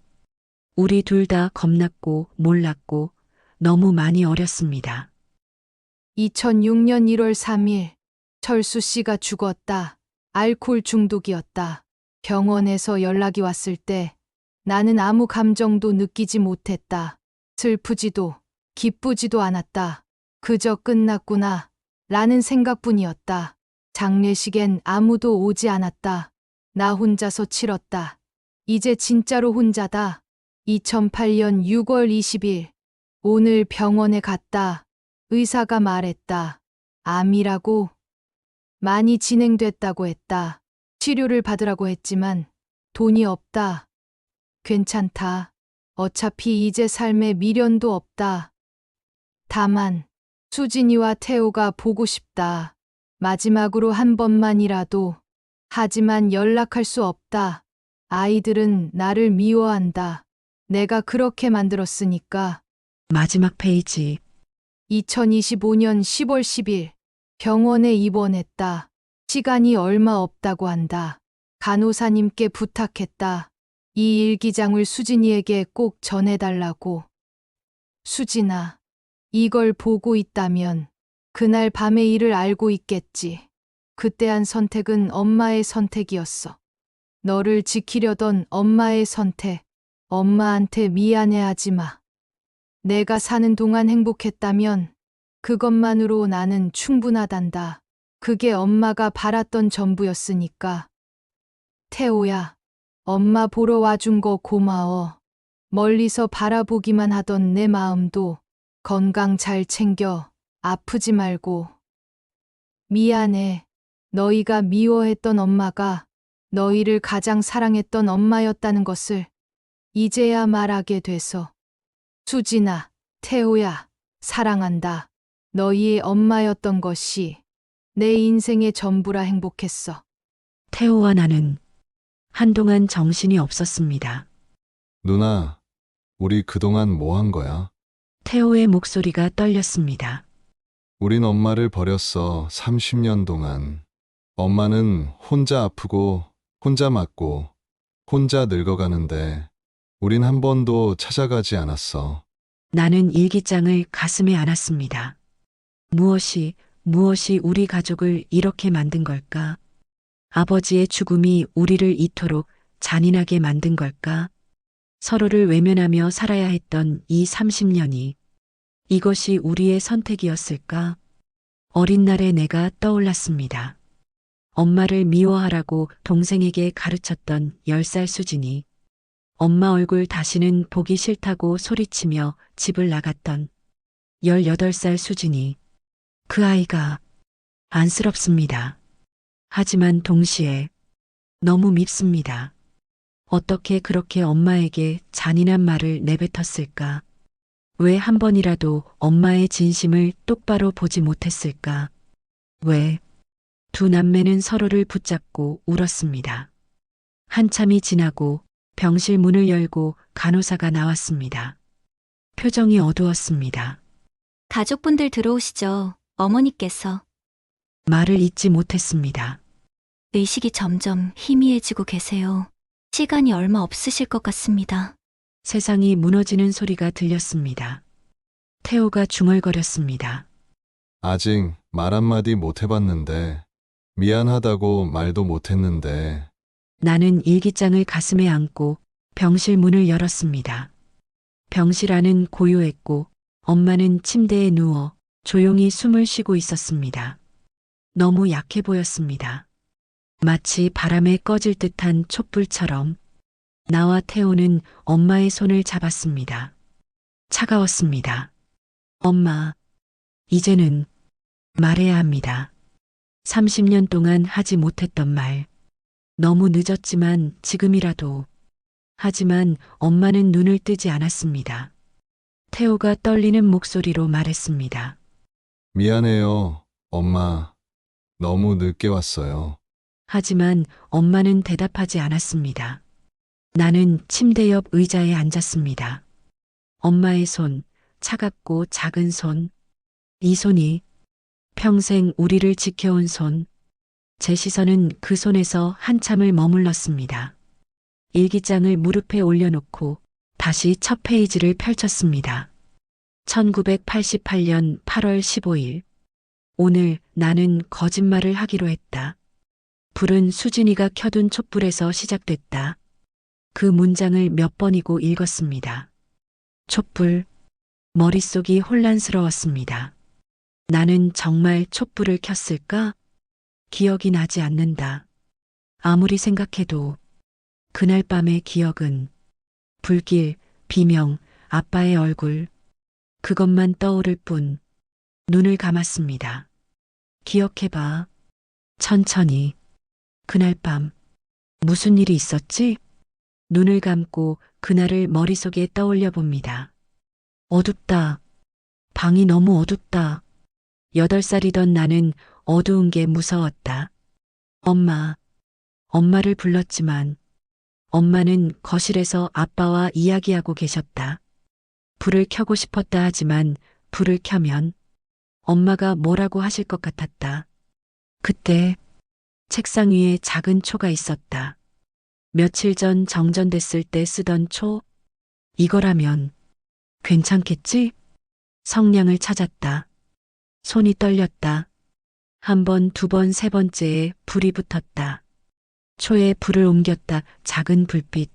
우리 둘 다 겁났고 몰랐고 너무 많이 어렸습니다. 2006년 1월 3일 철수 씨가 죽었다. 알코올 중독이었다. 병원에서 연락이 왔을 때 나는 아무 감정도 느끼지 못했다. 슬프지도 기쁘지도 않았다. 그저 끝났구나 라는 생각뿐이었다. 장례식엔 아무도 오지 않았다. 나 혼자서 치렀다. 이제 진짜로 혼자다. 2008년 6월 20일 오늘 병원에 갔다. 의사가 말했다. 암이라고. 많이 진행됐다고 했다. 치료를 받으라고 했지만 돈이 없다. 괜찮다. 어차피 이제 삶에 미련도 없다. 다만 수진이와 태호가 보고 싶다. 마지막으로 한 번만이라도. 하지만 연락할 수 없다. 아이들은 나를 미워한다. 내가 그렇게 만들었으니까. 마지막 페이지. 2025년 10월 10일 병원에 입원했다. 시간이 얼마 없다고 한다. 간호사님께 부탁했다. 이 일기장을 수진이에게 꼭 전해달라고. 수진아, 이걸 보고 있다면 그날 밤의 일을 알고 있겠지. 그때 한 선택은 엄마의 선택이었어. 너를 지키려던 엄마의 선택. 엄마한테 미안해하지 마. 내가 사는 동안 행복했다면 그것만으로 나는 충분하단다. 그게 엄마가 바랐던 전부였으니까. 태호야, 엄마 보러 와준 거 고마워. 멀리서 바라보기만 하던 내 마음도 건강 잘 챙겨. 아프지 말고. 미안해. 너희가 미워했던 엄마가 너희를 가장 사랑했던 엄마였다는 것을 이제야 말하게 돼서. 수진아, 태호야, 사랑한다. 너희의 엄마였던 것이 내 인생의 전부라 행복했어. 태호와 나는 한동안 정신이 없었습니다. 누나, 우리 그동안 뭐 한 거야? 태호의 목소리가 떨렸습니다. 우린 엄마를 버렸어, 30년 동안. 엄마는 혼자 아프고, 혼자 맞고, 혼자 늙어가는데, 우린 한 번도 찾아가지 않았어. 나는 일기장을 가슴에 안았습니다. 무엇이 우리 가족을 이렇게 만든 걸까? 아버지의 죽음이 우리를 이토록 잔인하게 만든 걸까? 서로를 외면하며 살아야 했던 이 30년이 이것이 우리의 선택이었을까? 어린 날의 내가 떠올랐습니다. 엄마를 미워하라고 동생에게 가르쳤던 10살 수진이, 엄마 얼굴 다시는 보기 싫다고 소리치며 집을 나갔던 18살 수진이, 그 아이가 안쓰럽습니다. 하지만 동시에 너무 밉습니다. 어떻게 그렇게 엄마에게 잔인한 말을 내뱉었을까? 왜 한 번이라도 엄마의 진심을 똑바로 보지 못했을까? 왜? 두 남매는 서로를 붙잡고 울었습니다. 한참이 지나고 병실 문을 열고 간호사가 나왔습니다. 표정이 어두웠습니다. 가족분들 들어오시죠. 어머니께서. 말을 잇지 못했습니다. 의식이 점점 희미해지고 계세요. 시간이 얼마 없으실 것 같습니다. 세상이 무너지는 소리가 들렸습니다. 태호가 중얼거렸습니다. 아직 말 한마디 못 해봤는데, 미안하다고 말도 못 했는데, 나는 일기장을 가슴에 안고 병실 문을 열었습니다. 병실 안은 고요했고 엄마는 침대에 누워 조용히 숨을 쉬고 있었습니다. 너무 약해 보였습니다. 마치 바람에 꺼질 듯한 촛불처럼. 나와 태호는 엄마의 손을 잡았습니다. 차가웠습니다. 엄마, 이제는 말해야 합니다. 30년 동안 하지 못했던 말. 너무 늦었지만 지금이라도. 하지만 엄마는 눈을 뜨지 않았습니다. 태호가 떨리는 목소리로 말했습니다. 미안해요, 엄마. 너무 늦게 왔어요. 하지만 엄마는 대답하지 않았습니다. 나는 침대 옆 의자에 앉았습니다. 엄마의 손, 차갑고 작은 손. 이 손이 평생 우리를 지켜온 손. 제 시선은 그 손에서 한참을 머물렀습니다. 일기장을 무릎에 올려놓고 다시 첫 페이지를 펼쳤습니다. 1988년 8월 15일. 오늘 나는 거짓말을 하기로 했다. 불은 수진이가 켜둔 촛불에서 시작됐다. 그 문장을 몇 번이고 읽었습니다. 촛불. 머릿속이 혼란스러웠습니다. 나는 정말 촛불을 켰을까? 기억이 나지 않는다. 아무리 생각해도 그날 밤의 기억은 불길, 비명, 아빠의 얼굴, 그것만 떠오를 뿐. 눈을 감았습니다. 기억해봐. 천천히. 그날 밤 무슨 일이 있었지? 눈을 감고 그날을 머릿속에 떠올려 봅니다. 어둡다. 방이 너무 어둡다. 8살이던 나는 어두운 게 무서웠다. 엄마를 불렀지만 엄마는 거실에서 아빠와 이야기하고 계셨다. 불을 켜고 싶었다 하지만 불을 켜면 엄마가 뭐라고 하실 것 같았다. 그때 책상 위에 작은 초가 있었다. 며칠 전 정전됐을 때 쓰던 초. 이거라면 괜찮겠지? 성냥을 찾았다. 손이 떨렸다. 한 번, 두 번, 세 번째에 불이 붙었다. 초에 불을 옮겼다. 작은 불빛.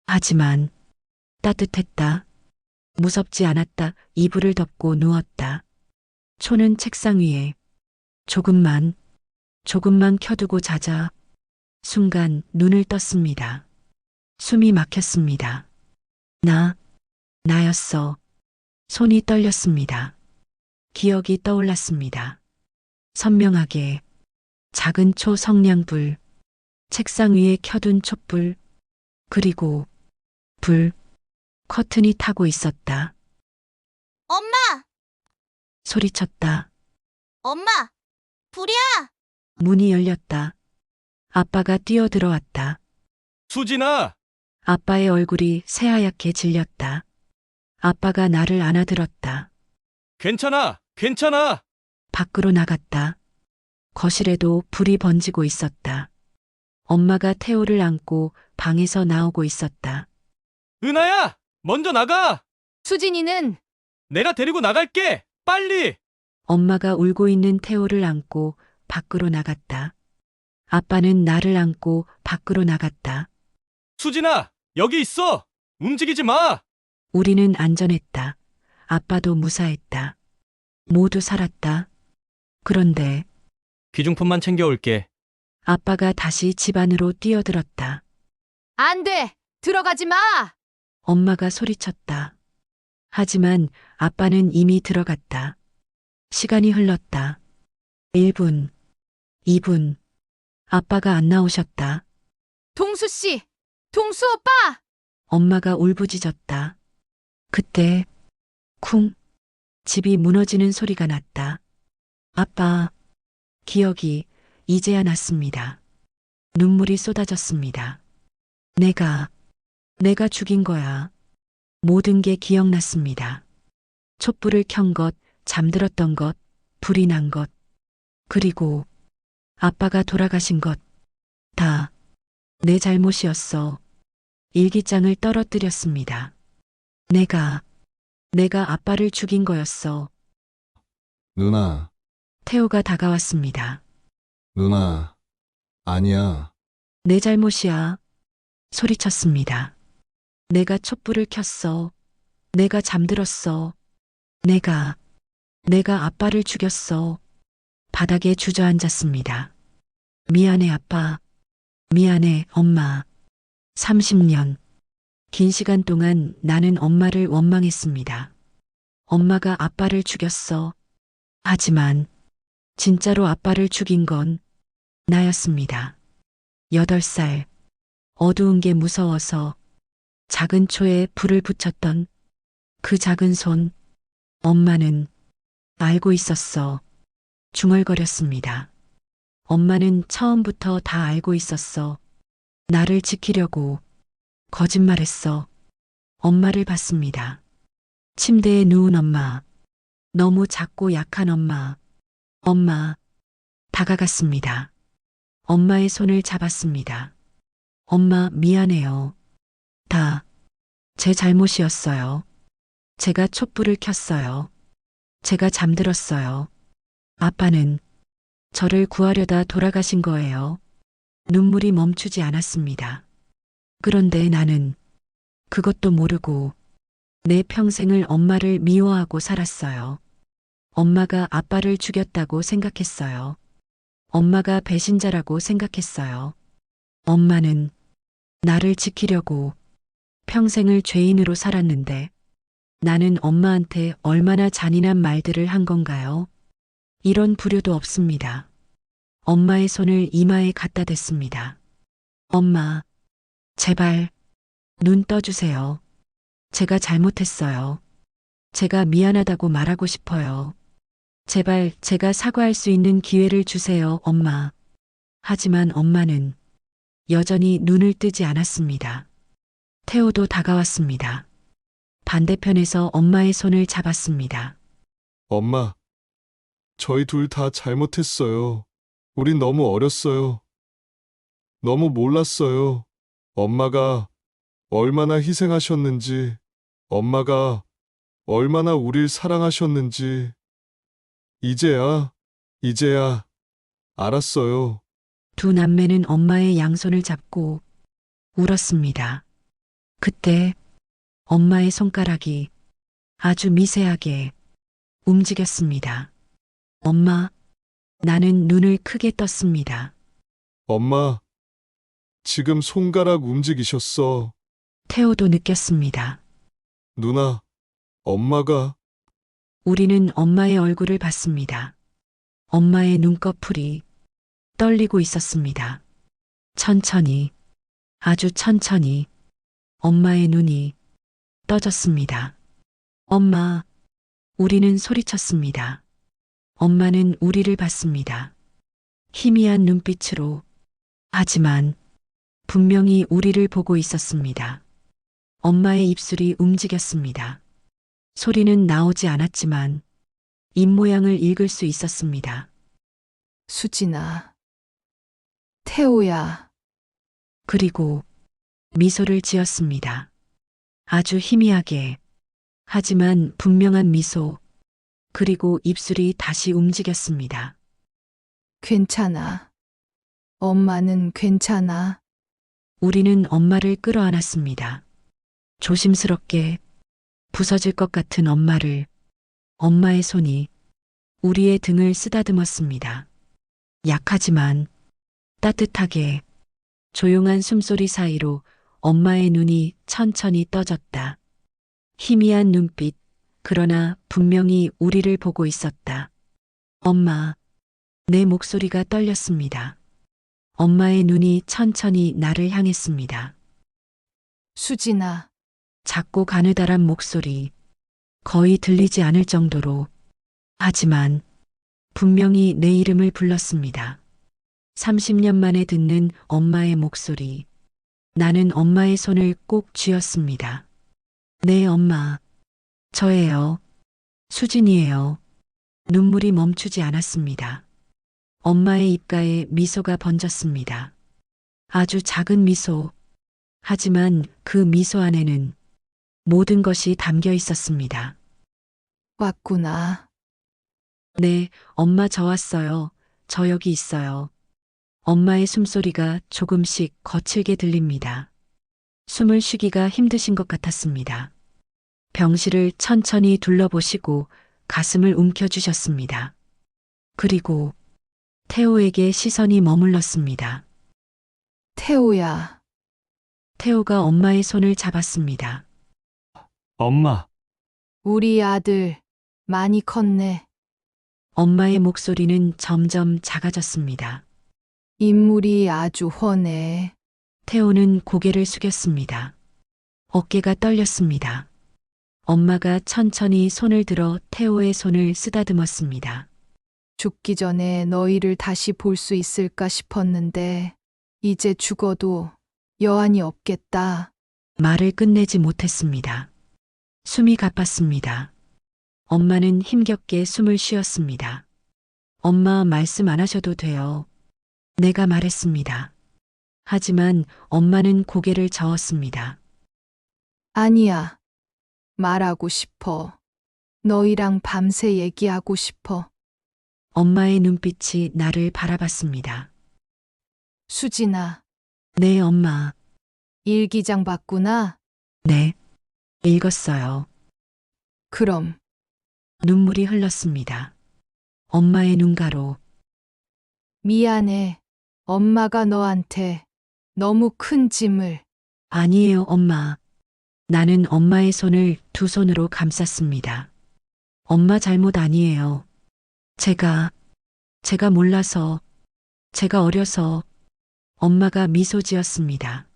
하지만 따뜻했다. 무섭지 않았다. 이불을 덮고 누웠다. 초는 책상 위에. 조금만 켜두고 자자. 순간 눈을 떴습니다. 숨이 막혔습니다. 나였어. 손이 떨렸습니다. 기억이 떠올랐습니다. 선명하게. 작은 초 성냥불. 책상 위에 켜둔 촛불. 그리고 불. 커튼이 타고 있었다. 엄마! 소리쳤다. 엄마! 불이야! 문이 열렸다. 아빠가 뛰어들어왔다. 수진아, 아빠의 얼굴이 새하얗게 질렸다. 아빠가 나를 안아들었다. 괜찮아, 괜찮아. 밖으로 나갔다. 거실에도 불이 번지고 있었다. 엄마가 태호를 안고 방에서 나오고 있었다. 은하야, 먼저 나가. 수진이는 내가 데리고 나갈게. 빨리. 엄마가 울고 있는 태호를 안고 밖으로 나갔다. 아빠는 나를 안고 밖으로 나갔다. 수진아, 여기 있어. 움직이지 마. 우리는 안전했다. 아빠도 무사했다. 모두 살았다. 그런데 귀중품만 챙겨올게. 아빠가 다시 집 안으로 뛰어들었다. 안 돼! 들어가지 마! 엄마가 소리쳤다. 하지만 아빠는 이미 들어갔다. 시간이 흘렀다. 1분, 2분. 아빠가 안 나오셨다. 동수 씨! 동수 오빠! 엄마가 울부짖었다. 그때 쿵 집이 무너지는 소리가 났다. 아빠 기억이 이제야 났습니다. 눈물이 쏟아졌습니다. 내가 죽인 거야. 모든 게 기억났습니다. 촛불을 켠 것, 잠들었던 것, 불이 난 것, 그리고 아빠가 돌아가신 것. 다 내 잘못이었어. 일기장을 떨어뜨렸습니다. 내가 아빠를 죽인 거였어. 누나, 태호가 다가왔습니다. 누나, 아니야. 내 잘못이야. 소리쳤습니다. 내가 촛불을 켰어. 내가 잠들었어. 내가 아빠를 죽였어. 바닥에 주저앉았습니다. 미안해, 아빠. 미안해, 엄마. 30년. 긴 시간 동안 나는 엄마를 원망했습니다. 엄마가 아빠를 죽였어. 하지만 진짜로 아빠를 죽인 건 나였습니다. 8살. 어두운 게 무서워서 작은 초에 불을 붙였던 그 작은 손. 엄마는 알고 있었어. 중얼거렸습니다. 엄마는 처음부터 다 알고 있었어. 나를 지키려고 거짓말했어. 엄마를 봤습니다. 침대에 누운 엄마. 너무 작고 약한 엄마. 엄마. 다가갔습니다. 엄마의 손을 잡았습니다. 엄마, 미안해요. 다 제 잘못이었어요. 제가 촛불을 켰어요. 제가 잠들었어요. 아빠는 저를 구하려다 돌아가신 거예요. 눈물이 멈추지 않았습니다. 그런데 나는 그것도 모르고 내 평생을 엄마를 미워하고 살았어요. 엄마가 아빠를 죽였다고 생각했어요. 엄마가 배신자라고 생각했어요. 엄마는 나를 지키려고 평생을 죄인으로 살았는데 나는 엄마한테 얼마나 잔인한 말들을 한 건가요? 이런 불효도 없습니다. 엄마의 손을 이마에 갖다 댔습니다. 엄마, 제발 눈 떠주세요. 제가 잘못했어요. 제가 미안하다고 말하고 싶어요. 제발 제가 사과할 수 있는 기회를 주세요, 엄마. 하지만 엄마는 여전히 눈을 뜨지 않았습니다. 태호도 다가왔습니다. 반대편에서 엄마의 손을 잡았습니다. 엄마, 저희 둘 다 잘못했어요. 우린 너무 어렸어요. 너무 몰랐어요. 엄마가 얼마나 희생하셨는지, 엄마가 얼마나 우릴 사랑하셨는지. 이제야 알았어요. 두 남매는 엄마의 양손을 잡고 울었습니다. 그때 엄마의 손가락이 아주 미세하게 움직였습니다. 엄마, 나는 눈을 크게 떴습니다. 엄마, 지금 손가락 움직이셨어. 태호도 느꼈습니다. 누나, 엄마가 우리는 엄마의 얼굴을 봤습니다. 엄마의 눈꺼풀이 떨리고 있었습니다. 천천히, 아주 천천히 엄마의 눈이 떠졌습니다. 엄마, 우리는 소리쳤습니다. 엄마는 우리를 봤습니다. 희미한 눈빛으로. 하지만 분명히 우리를 보고 있었습니다. 엄마의 입술이 움직였습니다. 소리는 나오지 않았지만 입모양을 읽을 수 있었습니다. 수진아. 태호야. 그리고 미소를 지었습니다. 아주 희미하게, 하지만 분명한 미소. 그리고 입술이 다시 움직였습니다. 괜찮아. 엄마는 괜찮아. 우리는 엄마를 끌어안았습니다. 조심스럽게 부서질 것 같은 엄마를. 엄마의 손이 우리의 등을 쓰다듬었습니다. 약하지만 따뜻하게. 조용한 숨소리 사이로 엄마의 눈이 천천히 떠졌다. 희미한 눈빛, 그러나 분명히 우리를 보고 있었다. 엄마, 내 목소리가 떨렸습니다. 엄마의 눈이 천천히 나를 향했습니다. 수진아. 작고 가느다란 목소리, 거의 들리지 않을 정도로. 하지만 분명히 내 이름을 불렀습니다. 30년 만에 듣는 엄마의 목소리. 나는 엄마의 손을 꼭 쥐었습니다. 네, 엄마. 저예요. 수진이에요. 눈물이 멈추지 않았습니다. 엄마의 입가에 미소가 번졌습니다. 아주 작은 미소. 하지만 그 미소 안에는 모든 것이 담겨 있었습니다. 왔구나. 네, 엄마 저 왔어요. 저 여기 있어요. 엄마의 숨소리가 조금씩 거칠게 들립니다. 숨을 쉬기가 힘드신 것 같았습니다. 병실을 천천히 둘러보시고 가슴을 움켜쥐셨습니다. 그리고 태호에게 시선이 머물렀습니다. 태호야, 태호가 엄마의 손을 잡았습니다. 엄마, 우리 아들 많이 컸네. 엄마의 목소리는 점점 작아졌습니다. 인물이 아주 훤해. 태호는 고개를 숙였습니다. 어깨가 떨렸습니다. 엄마가 천천히 손을 들어 태호의 손을 쓰다듬었습니다. 죽기 전에 너희를 다시 볼 수 있을까 싶었는데, 이제 죽어도 여한이 없겠다. 말을 끝내지 못했습니다. 숨이 가빴습니다. 엄마는 힘겹게 숨을 쉬었습니다. 엄마 말씀 안 하셔도 돼요. 내가 말했습니다. 하지만 엄마는 고개를 저었습니다. 아니야. 말하고 싶어. 너희랑 밤새 얘기하고 싶어. 엄마의 눈빛이 나를 바라봤습니다. 수진아, 네, 엄마. 일기장 봤구나? 네. 읽었어요. 그럼 눈물이 흘렀습니다. 엄마의 눈가로. 미안해. 엄마가 너한테 너무 큰 짐을. 아니에요, 엄마. 나는 엄마의 손을 두 손으로 감쌌습니다. 엄마 잘못 아니에요. 제가 몰라서, 제가 어려서. 엄마가 미소 지었습니다.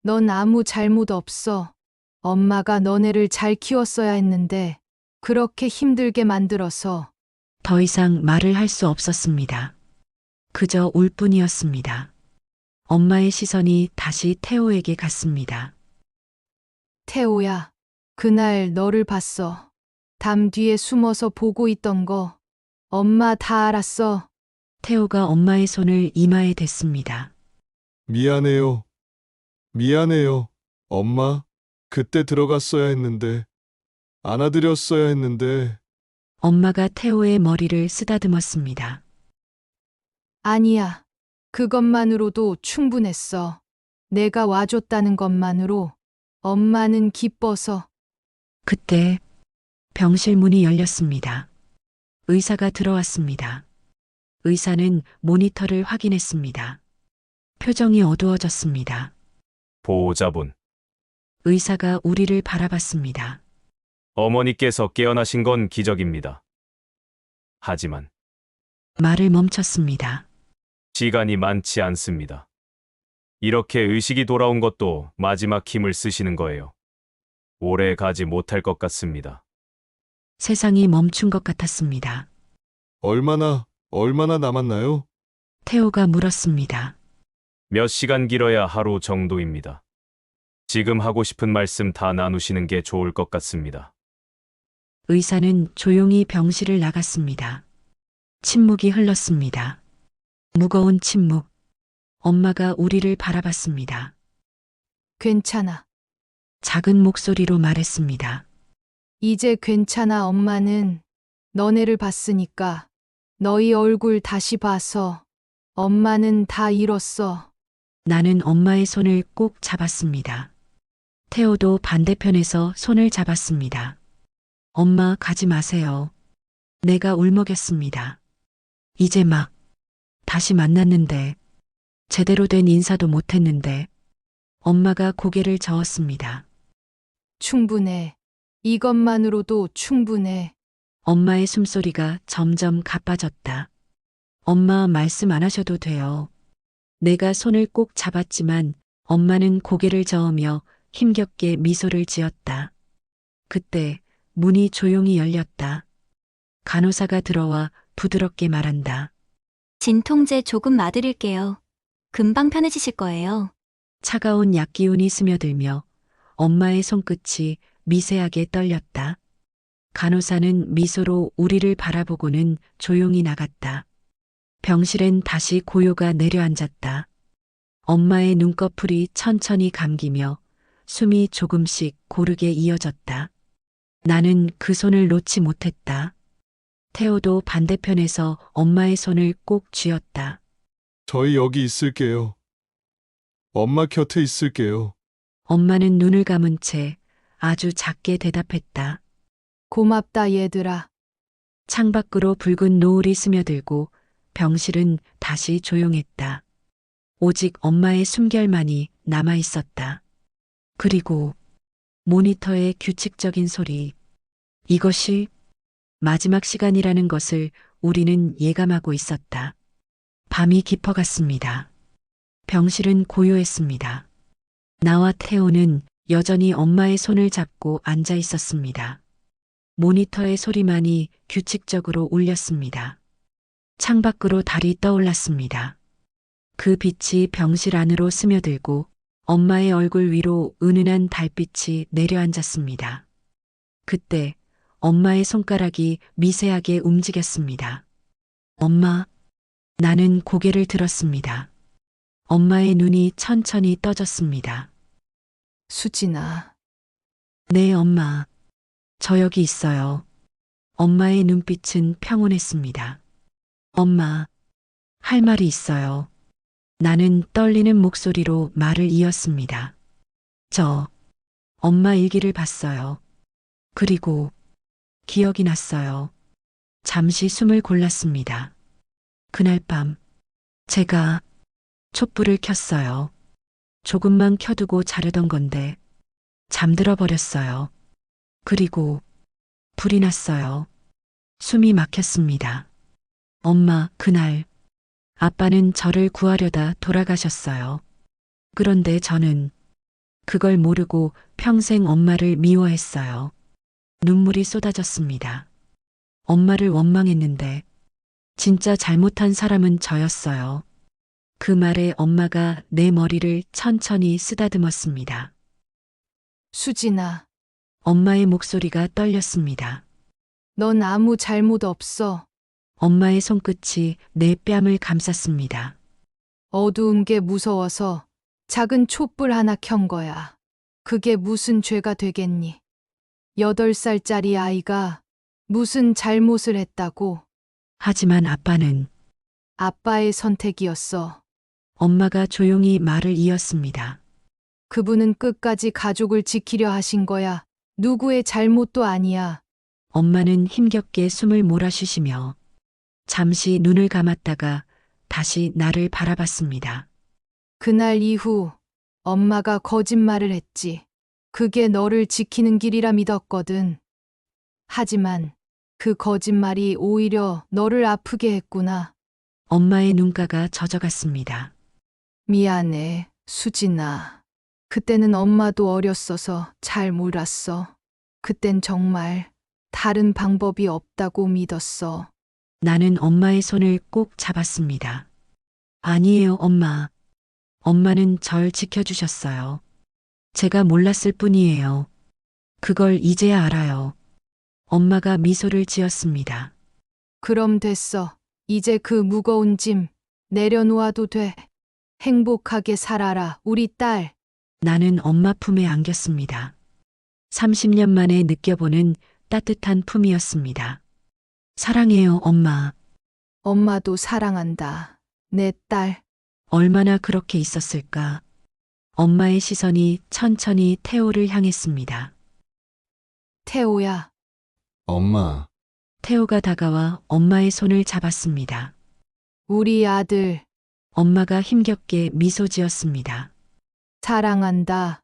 넌 아무 잘못 없어. 엄마가 너네를 잘 키웠어야 했는데, 그렇게 힘들게 만들어서. 더 이상 말을 할 수 없었습니다. 그저 울 뿐이었습니다. 엄마의 시선이 다시 태호에게 갔습니다. 태호야, 그날 너를 봤어. 담 뒤에 숨어서 보고 있던 거. 엄마 다 알았어. 태호가 엄마의 손을 이마에 댔습니다. 미안해요. 미안해요. 엄마, 그때 들어갔어야 했는데, 안아드렸어야 했는데, 엄마가 태호의 머리를 쓰다듬었습니다. 아니야. 그것만으로도 충분했어. 내가 와줬다는 것만으로 엄마는 기뻐서. 그때 병실 문이 열렸습니다. 의사가 들어왔습니다. 의사는 모니터를 확인했습니다. 표정이 어두워졌습니다. 보호자분, 의사가 우리를 바라봤습니다. 어머니께서 깨어나신 건 기적입니다. 하지만 말을 멈췄습니다. 시간이 많지 않습니다. 이렇게 의식이 돌아온 것도 마지막 힘을 쓰시는 거예요. 오래 가지 못할 것 같습니다. 세상이 멈춘 것 같았습니다. 얼마나 남았나요? 태호가 물었습니다. 몇 시간 길어야 하루 정도입니다. 지금 하고 싶은 말씀 다 나누시는 게 좋을 것 같습니다. 의사는 조용히 병실을 나갔습니다. 침묵이 흘렀습니다. 무거운 침묵. 엄마가 우리를 바라봤습니다. 괜찮아. 작은 목소리로 말했습니다. 이제 괜찮아. 엄마는 너네를 봤으니까. 너희 얼굴 다시 봐서. 엄마는 다 잃었어. 나는 엄마의 손을 꼭 잡았습니다. 태호도 반대편에서 손을 잡았습니다. 엄마 가지 마세요. 내가 울먹였습니다. 이제 막 다시 만났는데 제대로 된 인사도 못했는데 엄마가 고개를 저었습니다. 충분해. 이것만으로도 충분해. 엄마의 숨소리가 점점 가빠졌다. 엄마 말씀 안 하셔도 돼요. 내가 손을 꼭 잡았지만 엄마는 고개를 저으며 힘겹게 미소를 지었다. 그때 문이 조용히 열렸다. 간호사가 들어와 부드럽게 말한다. 진통제 조금 놔드릴게요. 금방 편해지실 거예요. 차가운 약 기운이 스며들며 엄마의 손끝이 미세하게 떨렸다. 간호사는 미소로 우리를 바라보고는 조용히 나갔다. 병실엔 다시 고요가 내려앉았다. 엄마의 눈꺼풀이 천천히 감기며 숨이 조금씩 고르게 이어졌다. 나는 그 손을 놓지 못했다. 태호도 반대편에서 엄마의 손을 꼭 쥐었다. 저희 여기 있을게요. 엄마 곁에 있을게요. 엄마는 눈을 감은 채 아주 작게 대답했다. 고맙다 얘들아. 창밖으로 붉은 노을이 스며들고 병실은 다시 조용했다. 오직 엄마의 숨결만이 남아 있었다. 그리고 모니터의 규칙적인 소리. 이것이 마지막 시간이라는 것을 우리는 예감하고 있었다. 밤이 깊어갔습니다. 병실은 고요했습니다. 나와 태호는 여전히 엄마의 손을 잡고 앉아 있었습니다. 모니터의 소리만이 규칙적으로 울렸습니다. 창밖으로 달이 떠올랐습니다. 그 빛이 병실 안으로 스며들고 엄마의 얼굴 위로 은은한 달빛이 내려앉았습니다. 그때 엄마의 손가락이 미세하게 움직였습니다. 엄마, 나는 고개를 들었습니다. 엄마의 눈이 천천히 떠졌습니다. 수진아. 네, 엄마. 저 여기 있어요. 엄마의 눈빛은 평온했습니다. 엄마, 할 말이 있어요. 나는 떨리는 목소리로 말을 이었습니다. 저, 엄마 일기를 봤어요. 그리고 기억이 났어요. 잠시 숨을 골랐습니다. 그날 밤, 제가 촛불을 켰어요. 조금만 켜두고 자려던 건데, 잠들어 버렸어요. 그리고 불이 났어요. 숨이 막혔습니다. 엄마, 그날 아빠는 저를 구하려다 돌아가셨어요. 그런데 저는 그걸 모르고 평생 엄마를 미워했어요. 눈물이 쏟아졌습니다. 엄마를 원망했는데 진짜 잘못한 사람은 저였어요. 그 말에 엄마가 내 머리를 천천히 쓰다듬었습니다. 수진아. 엄마의 목소리가 떨렸습니다. 넌 아무 잘못 없어. 엄마의 손끝이 내 뺨을 감쌌습니다. 어두운 게 무서워서 작은 촛불 하나 켠 거야. 그게 무슨 죄가 되겠니? 8살짜리 아이가 무슨 잘못을 했다고. 하지만 아빠는 아빠의 선택이었어. 엄마가 조용히 말을 이었습니다. 그분은 끝까지 가족을 지키려 하신 거야. 누구의 잘못도 아니야. 엄마는 힘겹게 숨을 몰아쉬시며 잠시 눈을 감았다가 다시 나를 바라봤습니다. 그날 이후 엄마가 거짓말을 했지. 그게 너를 지키는 길이라 믿었거든. 하지만 그 거짓말이 오히려 너를 아프게 했구나. 엄마의 눈가가 젖어갔습니다. 미안해, 수진아. 그때는 엄마도 어렸어서 잘 몰랐어. 그땐 정말 다른 방법이 없다고 믿었어. 나는 엄마의 손을 꼭 잡았습니다. 아니에요, 엄마. 엄마는 절 지켜주셨어요. 제가 몰랐을 뿐이에요. 그걸 이제야 알아요. 엄마가 미소를 지었습니다. 그럼 됐어. 이제 그 무거운 짐 내려놓아도 돼. 행복하게 살아라, 우리 딸. 나는 엄마 품에 안겼습니다. 30년 만에 느껴보는 따뜻한 품이었습니다. 사랑해요, 엄마. 엄마도 사랑한다. 내 딸. 얼마나 그렇게 있었을까? 엄마의 시선이 천천히 태호를 향했습니다. 태호야. 엄마, 태호가 다가와 엄마의 손을 잡았습니다. 우리 아들. 엄마가 힘겹게 미소 지었습니다. 사랑한다.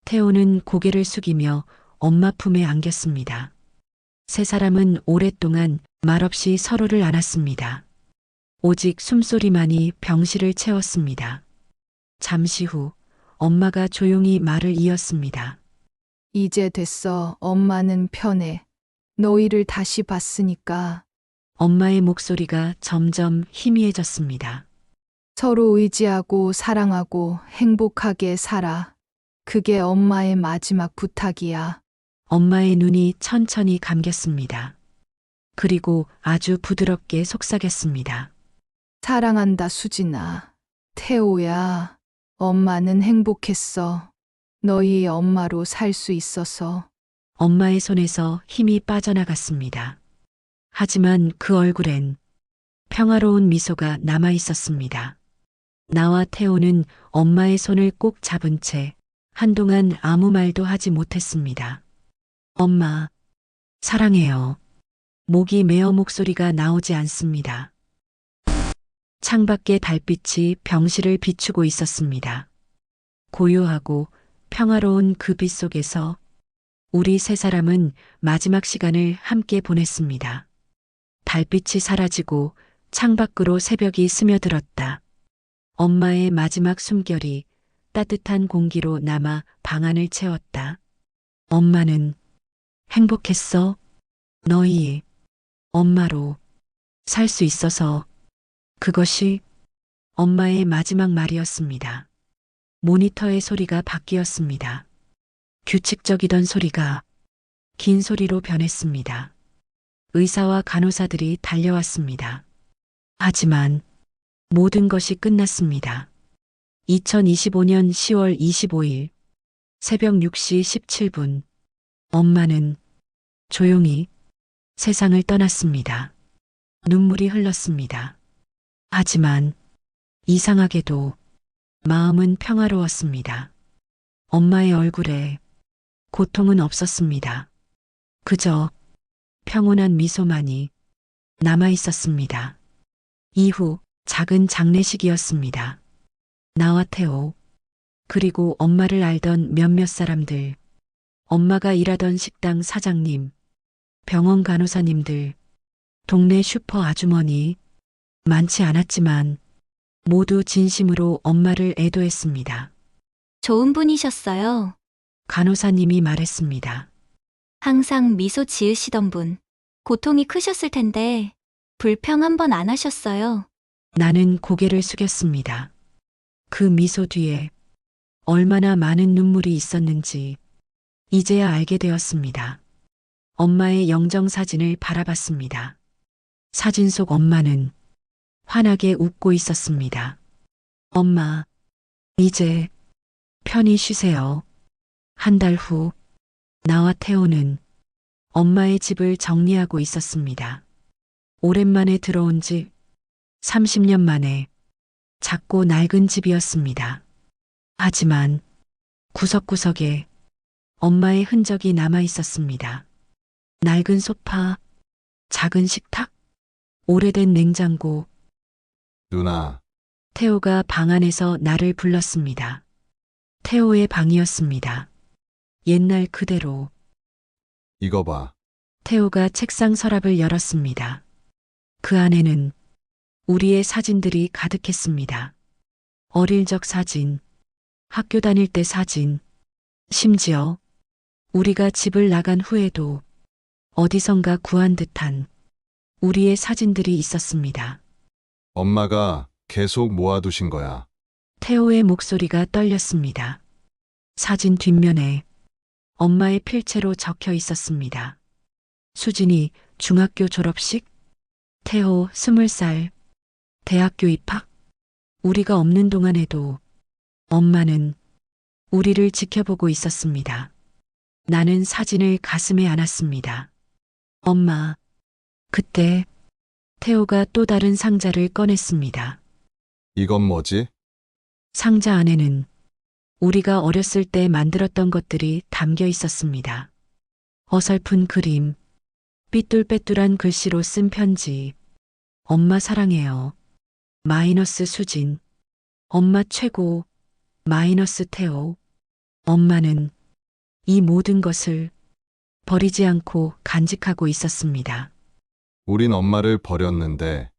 태호는 고개를 숙이며 엄마 품에 안겼습니다. 세 사람은 오랫동안 말없이 서로를 안았습니다. 오직 숨소리만이 병실을 채웠습니다. 잠시 후 엄마가 조용히 말을 이었습니다. 이제 됐어. 엄마는 편해. 너희를 다시 봤으니까. 엄마의 목소리가 점점 희미해졌습니다. 서로 의지하고 사랑하고 행복하게 살아. 그게 엄마의 마지막 부탁이야. 엄마의 눈이 천천히 감겼습니다. 그리고 아주 부드럽게 속삭였습니다. 사랑한다, 수진아. 태호야. 엄마는 행복했어. 너희 엄마로 살 수 있어서. 엄마의 손에서 힘이 빠져나갔습니다. 하지만 그 얼굴엔 평화로운 미소가 남아 있었습니다. 나와 태호는 엄마의 손을 꼭 잡은 채 한동안 아무 말도 하지 못했습니다. 엄마, 사랑해요. 목이 메어 목소리가 나오지 않습니다. 창밖에 달빛이 병실을 비추고 있었습니다. 고요하고 평화로운 그 빛 속에서 우리 세 사람은 마지막 시간을 함께 보냈습니다. 달빛이 사라지고 창밖으로 새벽이 스며들었다. 엄마의 마지막 숨결이 따뜻한 공기로 남아 방 안을 채웠다. 엄마는 행복했어. 너희 엄마로 살 수 있어서. 그것이 엄마의 마지막 말이었습니다. 모니터의 소리가 바뀌었습니다. 규칙적이던 소리가 긴 소리로 변했습니다. 의사와 간호사들이 달려왔습니다. 하지만 모든 것이 끝났습니다. 2025년 10월 25일 새벽 6시 17분 엄마는 조용히 세상을 떠났습니다. 눈물이 흘렀습니다. 하지만 이상하게도 마음은 평화로웠습니다. 엄마의 얼굴에 고통은 없었습니다. 그저 평온한 미소만이 남아 있었습니다. 이후 작은 장례식이었습니다. 나와 태호, 그리고 엄마를 알던 몇몇 사람들, 엄마가 일하던 식당 사장님, 병원 간호사님들, 동네 슈퍼 아주머니, 많지 않았지만 모두 진심으로 엄마를 애도했습니다. 좋은 분이셨어요. 간호사님이 말했습니다. 항상 미소 지으시던 분. 고통이 크셨을 텐데 불평 한 번 안 하셨어요. 나는 고개를 숙였습니다. 그 미소 뒤에 얼마나 많은 눈물이 있었는지 이제야 알게 되었습니다. 엄마의 영정사진을 바라봤습니다. 사진 속 엄마는 환하게 웃고 있었습니다. 엄마, 이제 편히 쉬세요. 한 달 후, 나와 태호는 엄마의 집을 정리하고 있었습니다. 오랜만에 들어온 집, 30년 만에 작고 낡은 집이었습니다. 하지만 구석구석에 엄마의 흔적이 남아 있었습니다. 낡은 소파, 작은 식탁, 오래된 냉장고. 누나, 태호가 방 안에서 나를 불렀습니다. 태호의 방이었습니다. 옛날 그대로. 이거 봐. 태호가 책상 서랍을 열었습니다. 그 안에는 우리의 사진들이 가득했습니다. 어릴 적 사진, 학교 다닐 때 사진, 심지어 우리가 집을 나간 후에도 어디선가 구한 듯한 우리의 사진들이 있었습니다. 엄마가 계속 모아두신 거야. 태호의 목소리가 떨렸습니다. 사진 뒷면에 엄마의 필체로 적혀 있었습니다. 수진이 중학교 졸업식, 태호 20살, 대학교 입학. 우리가 없는 동안에도 엄마는 우리를 지켜보고 있었습니다. 나는 사진을 가슴에 안았습니다. 엄마, 그때 태호가 또 다른 상자를 꺼냈습니다. 이건 뭐지? 상자 안에는 우리가 어렸을 때 만들었던 것들이 담겨 있었습니다. 어설픈 그림, 삐뚤빼뚤한 글씨로 쓴 편지, 엄마 사랑해요. 마이너스 수진, 엄마 최고, 마이너스 태호. 엄마는 이 모든 것을 버리지 않고 간직하고 있었습니다. 우린 엄마를 버렸는데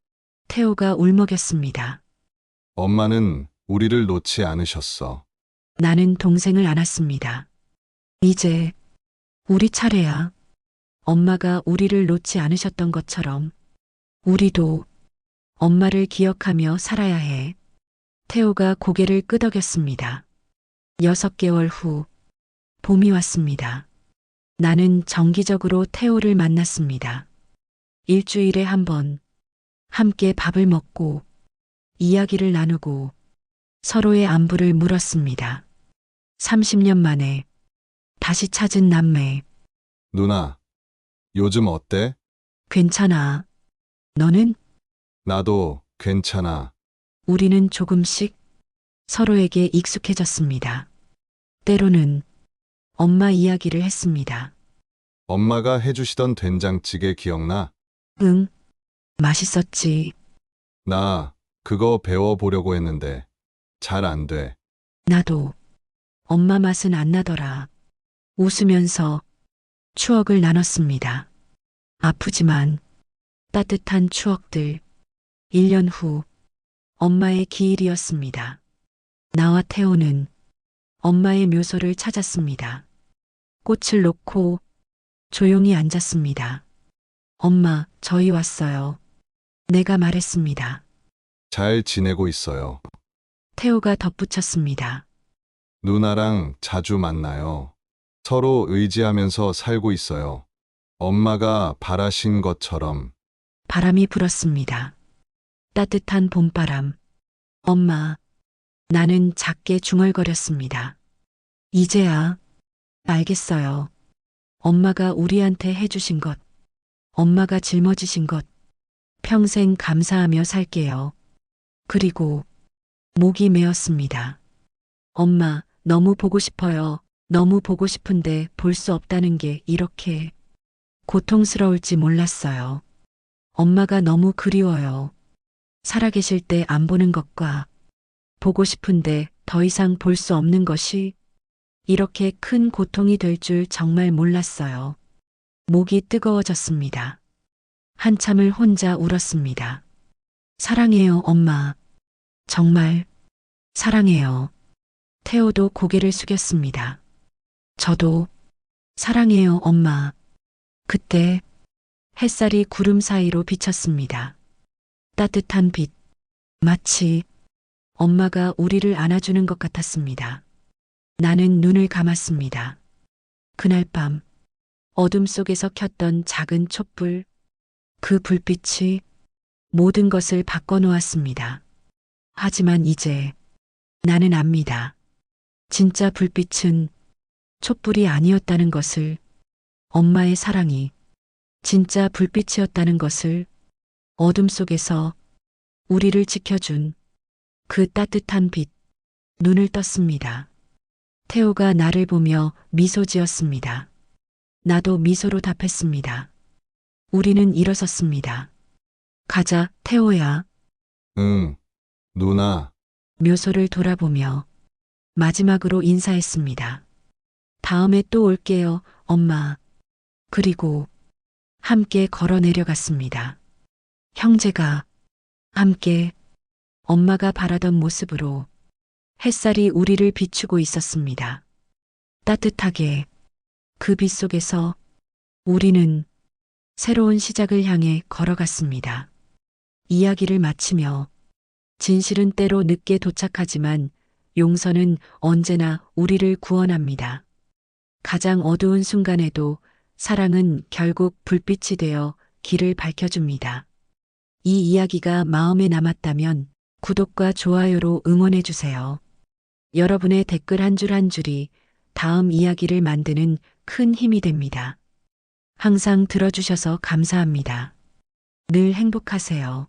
태호가 울먹였습니다. 엄마는 우리를 놓지 않으셨어. 나는 동생을 안았습니다. 이제 우리 차례야. 엄마가 우리를 놓지 않으셨던 것처럼 우리도 엄마를 기억하며 살아야 해. 태호가 고개를 끄덕였습니다. 6개월 후 봄이 왔습니다. 나는 정기적으로 태호를 만났습니다. 일주일에 한 번 함께 밥을 먹고 이야기를 나누고 서로의 안부를 물었습니다. 30년 만에 다시 찾은 남매. 누나, 요즘 어때? 괜찮아. 너는? 나도 괜찮아. 우리는 조금씩 서로에게 익숙해졌습니다. 때로는 엄마 이야기를 했습니다. 엄마가 해주시던 된장찌개 기억나? 응, 맛있었지. 나 그거 배워보려고 했는데 잘 안 돼. 나도 엄마 맛은 안 나더라. 웃으면서 추억을 나눴습니다. 아프지만 따뜻한 추억들. 1년 후 엄마의 기일이었습니다. 나와 태호는 엄마의 묘소를 찾았습니다. 꽃을 놓고 조용히 앉았습니다. 엄마, 저희 왔어요. 내가 말했습니다. 잘 지내고 있어요. 태호가 덧붙였습니다. 누나랑 자주 만나요. 서로 의지하면서 살고 있어요. 엄마가 바라신 것처럼. 바람이 불었습니다. 따뜻한 봄바람. 엄마, 나는 작게 중얼거렸습니다. 이제야 알겠어요. 엄마가 우리한테 해주신 것, 엄마가 짊어지신 것, 평생 감사하며 살게요. 그리고 목이 메었습니다. 엄마, 너무 보고 싶어요. 너무 보고 싶은데 볼 수 없다는 게 이렇게 고통스러울지 몰랐어요. 엄마가 너무 그리워요. 살아계실 때 안 보는 것과 보고 싶은데 더 이상 볼 수 없는 것이 이렇게 큰 고통이 될 줄 정말 몰랐어요. 목이 뜨거워졌습니다. 한참을 혼자 울었습니다. 사랑해요, 엄마. 정말 사랑해요. 태호도 고개를 숙였습니다. 저도 사랑해요, 엄마. 그때 햇살이 구름 사이로 비쳤습니다. 따뜻한 빛. 마치 엄마가 우리를 안아주는 것 같았습니다. 나는 눈을 감았습니다. 그날 밤 어둠 속에서 켰던 작은 촛불. 그 불빛이 모든 것을 바꿔놓았습니다. 하지만 이제 나는 압니다. 진짜 불빛은 촛불이 아니었다는 것을, 엄마의 사랑이 진짜 불빛이었다는 것을, 어둠 속에서 우리를 지켜준 그 따뜻한 빛. 눈을 떴습니다. 태호가 나를 보며 미소 지었습니다. 나도 미소로 답했습니다. 우리는 일어섰습니다. 가자, 태호야. 응, 누나. 묘소를 돌아보며 마지막으로 인사했습니다. 다음에 또 올게요, 엄마. 그리고 함께 걸어 내려갔습니다. 형제가 함께 엄마가 바라던 모습으로 햇살이 우리를 비추고 있었습니다. 따뜻하게 그 빛 속에서 우리는 새로운 시작을 향해 걸어갔습니다. 이야기를 마치며 진실은 때로 늦게 도착하지만 용서는 언제나 우리를 구원합니다. 가장 어두운 순간에도 사랑은 결국 불빛이 되어 길을 밝혀줍니다. 이 이야기가 마음에 남았다면 구독과 좋아요로 응원해주세요. 여러분의 댓글 한 줄 한 줄이 다음 이야기를 만드는 큰 힘이 됩니다. 항상 들어주셔서 감사합니다. 늘 행복하세요.